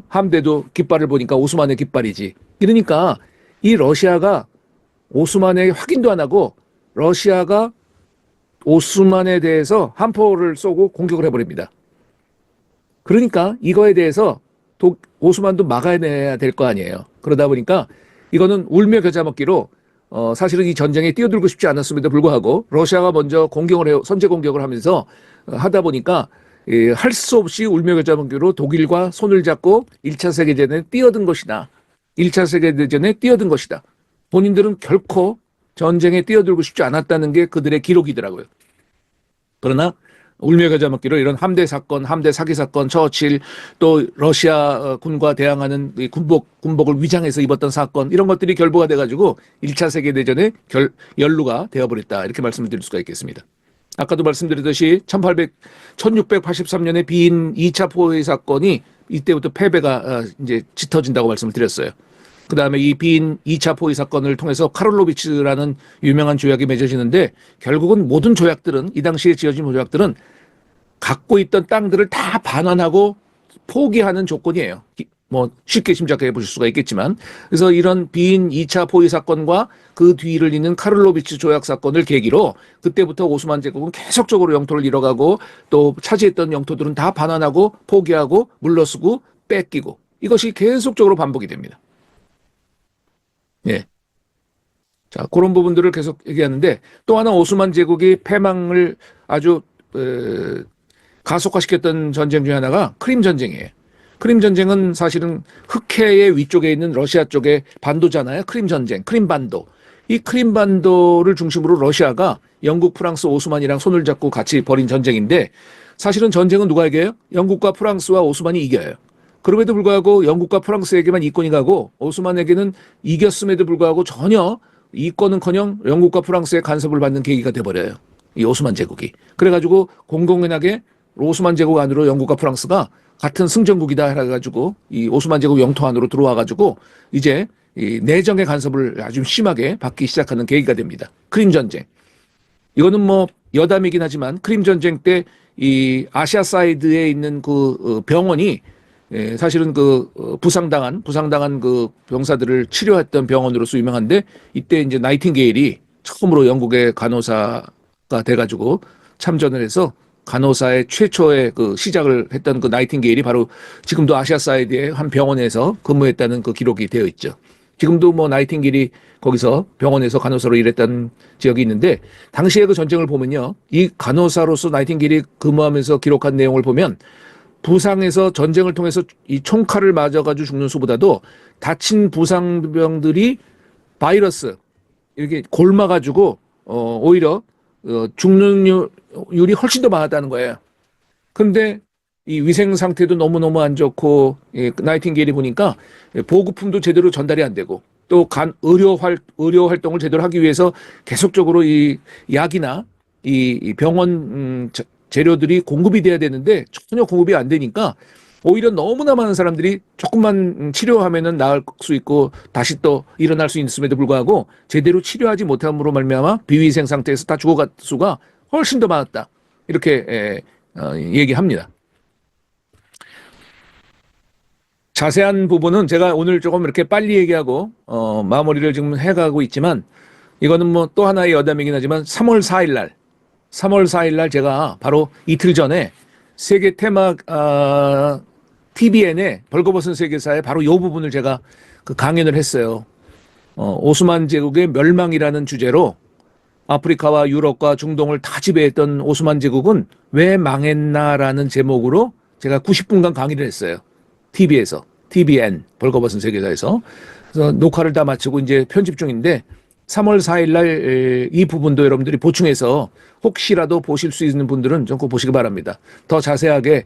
함대도 깃발을 보니까 오스만의 깃발이지. 이러니까 이 러시아가 오스만에게 확인도 안 하고 러시아가 오스만에 대해서 함포를 쏘고 공격을 해버립니다. 그러니까 이거에 대해서 오스만도 막아내야 될 거 아니에요. 그러다 보니까 이거는 울며 겨자 먹기로 사실은 이 전쟁에 뛰어들고 싶지 않았음에도 불구하고 러시아가 먼저 선제 공격을 하면서 하다 보니까 할 수 없이 울며 겨자 먹기로 독일과 손을 잡고 1차 세계대전에 뛰어든 것이다. 1차 세계대전에 뛰어든 것이다. 본인들은 결코 전쟁에 뛰어들고 싶지 않았다는 게 그들의 기록이더라고요. 그러나 울며 겨자 먹기로 이런 함대 사건, 함대 사기 사건, 처칠 또 러시아 군과 대항하는 군복을 위장해서 입었던 사건 이런 것들이 결부가 돼가지고 1차 세계대전의 연루가 되어버렸다 이렇게 말씀을 드릴 수가 있겠습니다. 아까도 말씀드렸듯이 1683년에 비인 2차 포위 사건이 이때부터 패배가 이제 짙어진다고 말씀을 드렸어요. 그 다음에 이 비인 2차 포위 사건을 통해서 카롤로비츠라는 유명한 조약이 맺어지는데 결국은 모든 조약들은 이 당시에 지어진 조약들은 갖고 있던 땅들을 다 반환하고 포기하는 조건이에요. 뭐 쉽게 짐작해 보실 수가 있겠지만 그래서 이런 비인 2차 포위 사건과 그 뒤를 잇는 카롤로비츠 조약 사건을 계기로 그때부터 오스만 제국은 계속적으로 영토를 잃어가고 또 차지했던 영토들은 다 반환하고 포기하고 물러서고 뺏기고 이것이 계속적으로 반복이 됩니다. 예. 자, 그런 부분들을 계속 얘기하는데 또 하나 오스만 제국이 패망을 아주 가속화시켰던 전쟁 중에 하나가 크림 전쟁이에요. 크림 전쟁은 사실은 흑해의 위쪽에 있는 러시아 쪽의 반도잖아요. 크림 전쟁, 크림 반도. 이 크림 반도를 중심으로 러시아가 영국, 프랑스, 오스만이랑 손을 잡고 같이 벌인 전쟁인데 사실은 전쟁은 누가 이겨요? 영국과 프랑스와 오스만이 이겨요. 그럼에도 불구하고 영국과 프랑스에게만 이권이 가고 오스만에게는 이겼음에도 불구하고 전혀 이권은커녕 영국과 프랑스의 간섭을 받는 계기가 돼버려요. 이 오스만 제국이. 그래가지고 공공연하게 오스만 제국 안으로 영국과 프랑스가 같은 승전국이다 해가지고 이 오스만 제국 영토 안으로 들어와가지고 이제 이 내정의 간섭을 아주 심하게 받기 시작하는 계기가 됩니다. 크림 전쟁. 이거는 뭐 여담이긴 하지만 크림 전쟁 때 이 아시아 사이드에 있는 그 병원이 사실은 그 부상당한 그 병사들을 치료했던 병원으로서 유명한데 이때 이제 나이팅게일이 처음으로 영국의 간호사가 돼가지고 참전을 해서 간호사의 최초의 그 시작을 했던 그 나이팅게일이 바로 지금도 아시아 사이드의 한 병원에서 근무했다는 그 기록이 되어 있죠. 지금도 뭐 나이팅게일이 거기서 병원에서 간호사로 일했던 지역이 있는데 당시에 그 전쟁을 보면요. 이 간호사로서 나이팅게일이 근무하면서 기록한 내용을 보면 부상에서 전쟁을 통해서 이 총칼을 맞아가지고 죽는 수보다도 다친 부상병들이 바이러스 이렇게 골마가지고 오히려 죽는 율이 훨씬 더 많았다는 거예요. 근데 이 위생 상태도 너무너무 안 좋고 나이팅게일이 보니까 보급품도 제대로 전달이 안 되고 또 의료 활동을 제대로 하기 위해서 계속적으로 이 약이나 이 병원 재료들이 공급이 돼야 되는데 전혀 공급이 안 되니까 오히려 너무나 많은 사람들이 조금만 치료하면은 나을 수 있고 다시 또 일어날 수 있음에도 불구하고 제대로 치료하지 못함으로 말미암아 비위생 상태에서 다 죽어갈 수가 훨씬 더 많았다. 이렇게 얘기합니다. 자세한 부분은 제가 오늘 조금 이렇게 빨리 얘기하고 마무리를 지금 해가고 있지만 이거는 뭐 또 하나의 여담이긴 하지만 3월 4일 날 제가 바로 이틀 전에 세계 테마 TVN의 벌거벗은 세계사에 바로 이 부분을 제가 그 강연을 했어요. 오스만 제국의 멸망이라는 주제로 아프리카와 유럽과 중동을 다 지배했던 오스만 제국은 왜 망했나라는 제목으로 제가 90분간 강의를 했어요. TV에서, TVN, 벌거벗은 세계사에서. 그래서 녹화를 다 마치고 이제 편집 중인데 3월 4일 날 이 부분도 여러분들이 보충해서 혹시라도 보실 수 있는 분들은 좀 꼭 보시기 바랍니다. 더 자세하게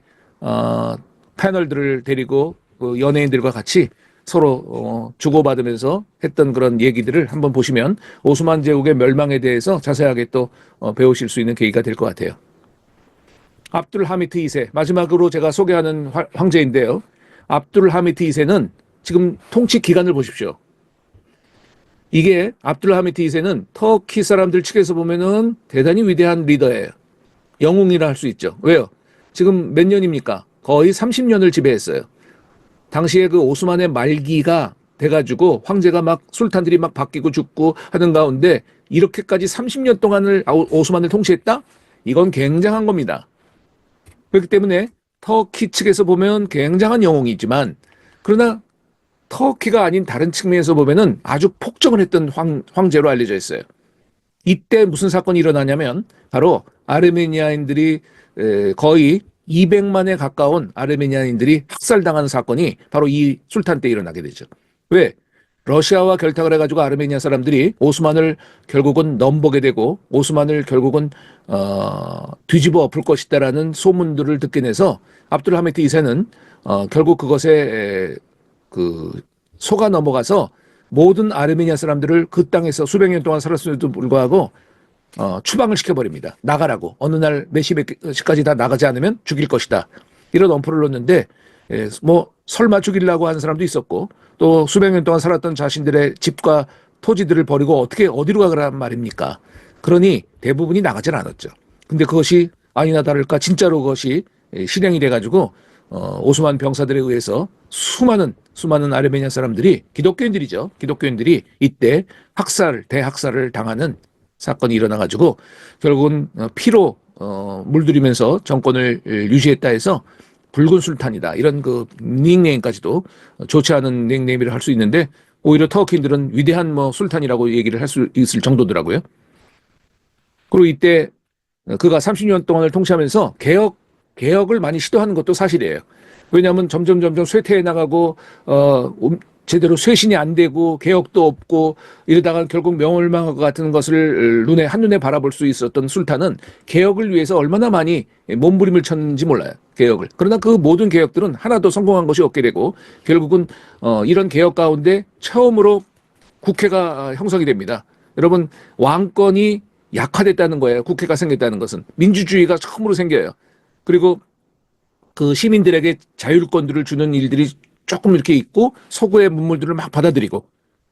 패널들을 데리고 그 연예인들과 같이 서로 주고받으면서 했던 그런 얘기들을 한번 보시면 오스만 제국의 멸망에 대해서 자세하게 또 배우실 수 있는 계기가 될 것 같아요. 압둘 하미트 2세 마지막으로 제가 소개하는 황제인데요. 압둘 하미트 2세는 지금 통치 기간을 보십시오. 이게 압둘 하미트 2세는 터키 사람들 측에서 보면은 대단히 위대한 리더예요. 영웅이라 할 수 있죠. 왜요? 지금 몇 년입니까? 거의 30년을 지배했어요. 당시에 그 오스만의 말기가 돼가지고 황제가 막 술탄들이 막 바뀌고 죽고 하는 가운데 이렇게까지 30년 동안을 오스만을 통치했다? 이건 굉장한 겁니다. 그렇기 때문에 터키 측에서 보면 굉장한 영웅이지만 그러나 터키가 아닌 다른 측면에서 보면은 아주 폭정을 했던 황제로 알려져 있어요. 이때 무슨 사건이 일어나냐면 바로 아르메니아인들이 거의 200만에 가까운 아르메니아인들이 학살당하는 사건이 바로 이 술탄 때 일어나게 되죠. 왜? 러시아와 결탁을 해가지고 아르메니아 사람들이 오스만을 결국은 넘보게 되고 오스만을 결국은 뒤집어 엎을 것이다라는 소문들을 듣게 돼서 압둘 하미트 2세는 결국 그것에 속아 넘어가서 모든 아르메니아 사람들을 그 땅에서 수백 년 동안 살았음에도 불구하고 추방을 시켜버립니다. 나가라고. 어느 날 몇 시까지 다 나가지 않으면 죽일 것이다. 이런 엄포를 놓는데 뭐 설마 죽이려고 하는 사람도 있었고 또 수백 년 동안 살았던 자신들의 집과 토지들을 버리고 어떻게 어디로 가란 말입니까? 그러니 대부분이 나가질 않았죠. 근데 그것이 아니나 다를까 진짜로 그것이 실행이 돼가지고 오스만 병사들에 의해서 수많은 아르메니아 사람들이 기독교인들이죠. 기독교인들이 이때 대학살을 당하는 사건이 일어나가지고 결국은 피로 물들이면서 정권을 유지했다 해서 붉은 술탄이다. 이런 그 닉네임까지도 좋지 않은 닉네임이라 할 수 있는데 오히려 터키인들은 위대한 뭐 술탄이라고 얘기를 할 수 있을 정도더라고요. 그리고 이때 그가 30년 동안을 통치하면서 개혁을 많이 시도하는 것도 사실이에요. 왜냐하면 점점 쇠퇴해 나가고 제대로 쇄신이 안 되고 개혁도 없고 이러다가 결국 명월망과 같은 것을 한눈에 바라볼 수 있었던 술탄은 개혁을 위해서 얼마나 많이 몸부림을 쳤는지 몰라요. 개혁을. 그러나 그 모든 개혁들은 하나도 성공한 것이 없게 되고 결국은 이런 개혁 가운데 처음으로 국회가 형성이 됩니다. 여러분, 왕권이 약화됐다는 거예요. 국회가 생겼다는 것은. 민주주의가 처음으로 생겨요. 그리고 그 시민들에게 자율권들을 주는 일들이 조금 이렇게 있고 서구의 문물들을 막 받아들이고,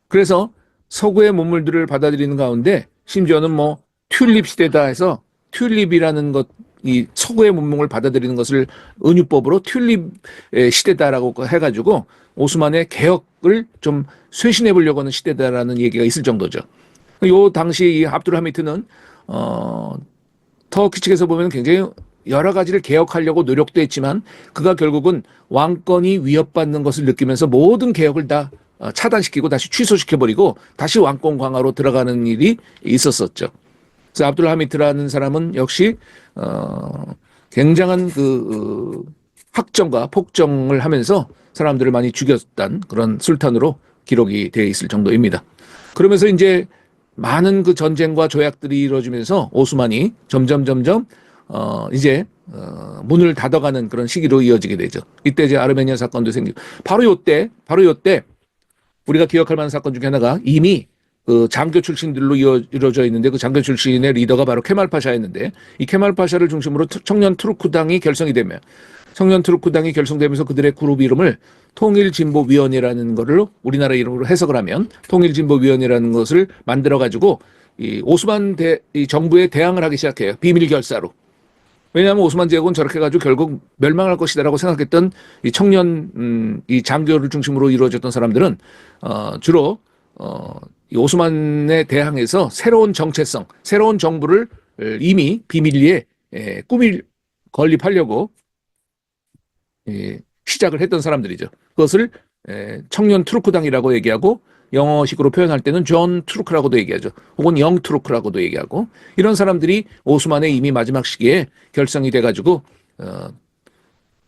그래서 서구의 문물들을 받아들이는 가운데 심지어는 뭐 튤립 시대다 해서 튤립이라는 것, 이 서구의 문명을 받아들이는 것을 은유법으로 튤립 시대다라고 해가지고 오스만의 개혁을 좀 쇄신해 보려고 하는 시대다라는 얘기가 있을 정도죠. 요 당시 이 압둘 하미트는 터키 측에서 보면 굉장히 여러 가지를 개혁하려고 노력도 했지만 그가 결국은 왕권이 위협받는 것을 느끼면서 모든 개혁을 다 차단시키고 다시 취소시켜버리고 다시 왕권 강화로 들어가는 일이 있었었죠. 그래서 압둘 하미트라는 사람은 역시 굉장한 그 학정과 폭정을 하면서 사람들을 많이 죽였던 그런 술탄으로 기록이 되어 있을 정도입니다. 그러면서 이제 많은 그 전쟁과 조약들이 이루어지면서 오스만이 점점 이제 문을 닫아가는 그런 시기로 이어지게 되죠. 이때 이제 아르메니아 사건도 생기고 바로 요때 우리가 기억할 만한 사건 중에 하나가 이미 그 장교 출신들로 이루어져 있는데 그 장교 출신의 리더가 바로 케말 파샤였는데 이 케말 파샤를 중심으로 청년 투르크당이 결성이 되며 청년 투르크당이 결성되면서 그들의 그룹 이름을 통일진보위원회라는 거를 우리나라 이름으로 해석을 하면 통일진보위원회라는 것을 만들어 가지고 이 오스만 이 정부에 대항을 하기 시작해요. 비밀 결사로. 왜냐하면 오스만 제국은 저렇게 가지고 결국 멸망할 것이다라고 생각했던 이 청년 이 장교를 중심으로 이루어졌던 사람들은 주로 이 오스만에 대항해서 새로운 정체성, 새로운 정부를 이미 비밀리에 건립하려고 시작을 했던 사람들이죠. 그것을 청년 투르크당이라고 얘기하고 영어식으로 표현할 때는 존 투르크라고도 얘기하죠. 혹은 영 투르크라고도 얘기하고 이런 사람들이 오스만의 이미 마지막 시기에 결성이 돼가지고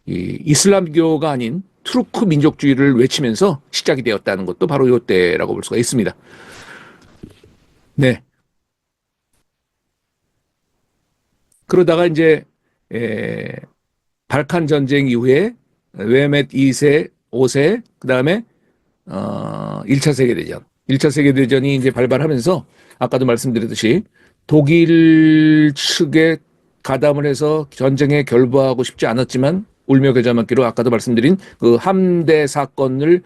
이 이슬람교가 아닌 투르크 민족주의를 외치면서 시작이 되었다는 것도 바로 이때라고 볼 수가 있습니다. 네. 그러다가 이제 발칸 전쟁 이후에 웨메트 2세, 5세, 그 다음에 1차 세계대전. 1차 세계대전이 이제 발발하면서 아까도 말씀드렸듯이 독일 측에 가담을 해서 전쟁에 결부하고 싶지 않았지만 울며 겨자 먹기로 아까도 말씀드린 그 함대 사건을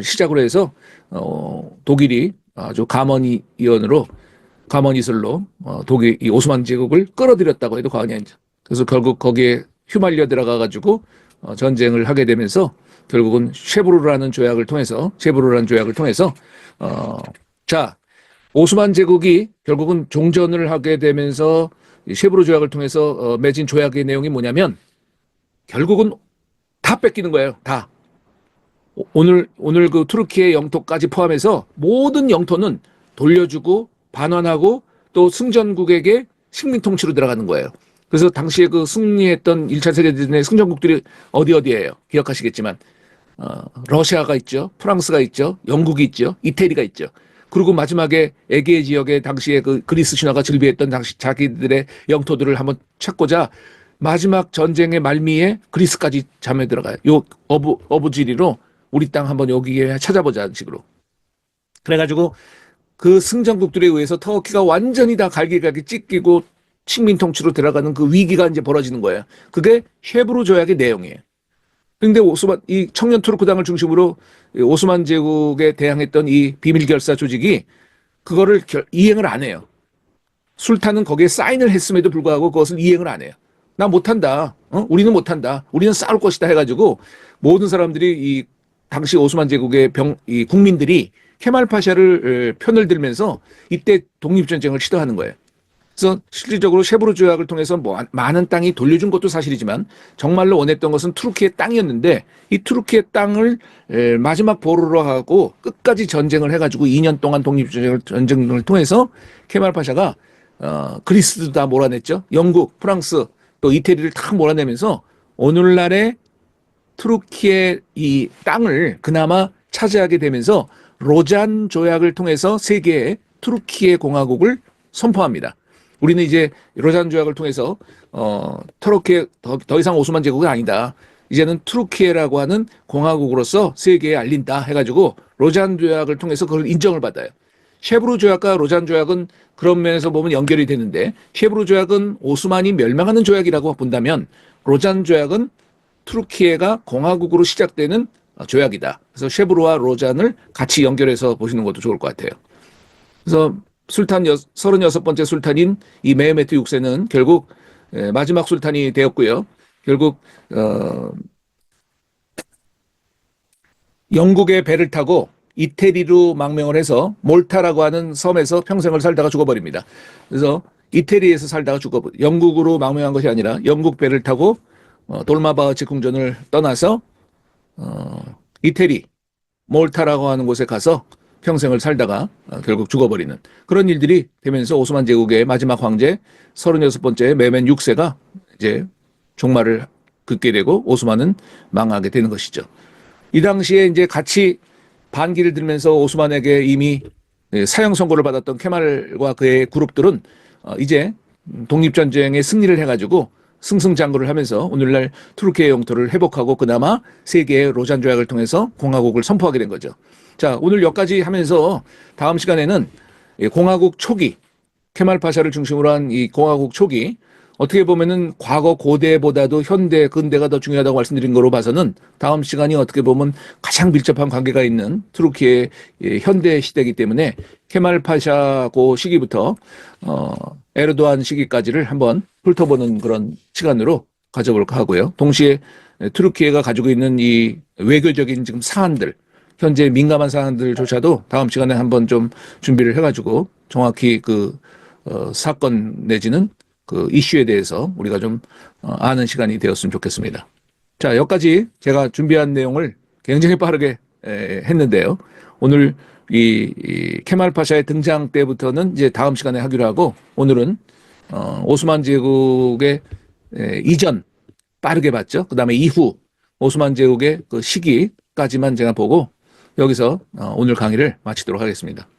시작으로 해서 독일이 아주 가머니설로 독일 이 오스만 제국을 끌어들였다고 해도 과언이 아니죠. 그래서 결국 거기에 휘말려 들어가 가지고 전쟁을 하게 되면서 결국은 쉐브루라는 조약을 통해서 자, 오스만 제국이 결국은 종전을 하게 되면서 쉐브루 조약을 통해서 맺은 조약의 내용이 뭐냐면 결국은 다 뺏기는 거예요. 다. 오늘 그 투르키의 영토까지 포함해서 모든 영토는 돌려주고 반환하고 또 승전국에게 식민 통치로 들어가는 거예요. 그래서 당시에 그 승리했던 1차 세계대전의 승전국들이 어디예요? 기억하시겠지만 러시아가 있죠. 프랑스가 있죠. 영국이 있죠. 이태리가 있죠. 그리고 마지막에 에게 지역에 당시에 그 그리스 신화가 즐비했던 당시 자기들의 영토들을 한번 찾고자 마지막 전쟁의 말미에 그리스까지 잠에 들어가요. 요 어부지리로 우리 땅 한번 여기에 찾아보자는 식으로. 그래가지고 그 승전국들에 의해서 터키가 완전히 다 갈기갈기 찢기고 식민 통치로 들어가는 그 위기가 이제 벌어지는 거예요. 그게 쉐브루 조약의 내용이에요. 그런데 이 청년 투르크당을 중심으로 오스만 제국에 대항했던 이 비밀 결사 조직이 그거를 이행을 안 해요. 술탄은 거기에 사인을 했음에도 불구하고 그것을 이행을 안 해요. 나 못한다. 우리는 못한다. 우리는 싸울 것이다 해가지고 모든 사람들이 이 당시 오스만 제국의 이 국민들이 케말 파샤를 편을 들면서 이때 독립전쟁을 시도하는 거예요. 그래서 실질적으로 쉐브루 조약을 통해서 많은 땅이 돌려준 것도 사실이지만 정말로 원했던 것은 투르키의 땅이었는데 이 투르키의 땅을 마지막 보루로 하고 끝까지 전쟁을 해가지고 2년 동안 독립전쟁을 통해서 케말 파샤가 그리스도 다 몰아냈죠. 영국, 프랑스, 또 이태리를 다 몰아내면서 오늘날의 투르키의 이 땅을 그나마 차지하게 되면서 로잔 조약을 통해서 세계에 투르키의 공화국을 선포합니다. 우리는 이제 로잔 조약을 통해서 터키에 더 이상 오스만 제국이 아니다. 이제는 투르키예라고 하는 공화국으로서 세계에 알린다 해가지고 로잔 조약을 통해서 그걸 인정을 받아요. 쉐브르 조약과 로잔 조약은 그런 면에서 보면 연결이 되는데 쉐브르 조약은 오스만이 멸망하는 조약이라고 본다면 로잔 조약은 투르키예가 공화국으로 시작되는 조약이다. 그래서 쉐브르와 로잔을 같이 연결해서 보시는 것도 좋을 것 같아요. 그래서 36번째 술탄인 이 메헤메트 6세는 결국 마지막 술탄이 되었고요. 결국 영국의 배를 타고 이태리로 망명을 해서 몰타라고 하는 섬에서 평생을 살다가 죽어버립니다. 그래서 이태리에서 살다가 영국으로 망명한 것이 아니라 영국 배를 타고 돌마바흐치 궁전을 떠나서 이태리 몰타라고 하는 곳에 가서 평생을 살다가 결국 죽어버리는 그런 일들이 되면서 오스만 제국의 마지막 황제 36번째 메멘 6세가 이제 종말을 긋게 되고 오스만은 망하게 되는 것이죠. 이 당시에 이제 같이 반기를 들면서 오스만에게 이미 사형 선고를 받았던 케말과 그의 그룹들은 이제 독립전쟁에 승리를 해가지고 승승장구를 하면서 오늘날 투르키의 영토를 회복하고 그나마 세계의 로잔 조약을 통해서 공화국을 선포하게 된 거죠. 자, 오늘 여기까지 하면서 다음 시간에는 공화국 초기, 케말 파샤를 중심으로 한 이 공화국 초기, 어떻게 보면은 과거 고대보다도 현대, 근대가 더 중요하다고 말씀드린 거로 봐서는 다음 시간이 어떻게 보면 가장 밀접한 관계가 있는 투르키의 현대 시대이기 때문에 케말 파샤 고 시기부터 에르도안 시기까지를 한번 훑어보는 그런 시간으로 가져볼까 하고요. 동시에 투르키예가 가지고 있는 이 외교적인 지금 사안들, 현재 민감한 사안들조차도 다음 시간에 한번 좀 준비를 해가지고 정확히 그 사건 내지는 그 이슈에 대해서 우리가 좀 아는 시간이 되었으면 좋겠습니다. 자, 여기까지 제가 준비한 내용을 굉장히 빠르게 했는데요. 오늘 이 케말 파샤의 등장 때부터는 이제 다음 시간에 하기로 하고 오늘은 오스만 제국의 이전 빠르게 봤죠. 그다음에 이후 오스만 제국의 그 시기까지만 제가 보고 여기서 오늘 강의를 마치도록 하겠습니다.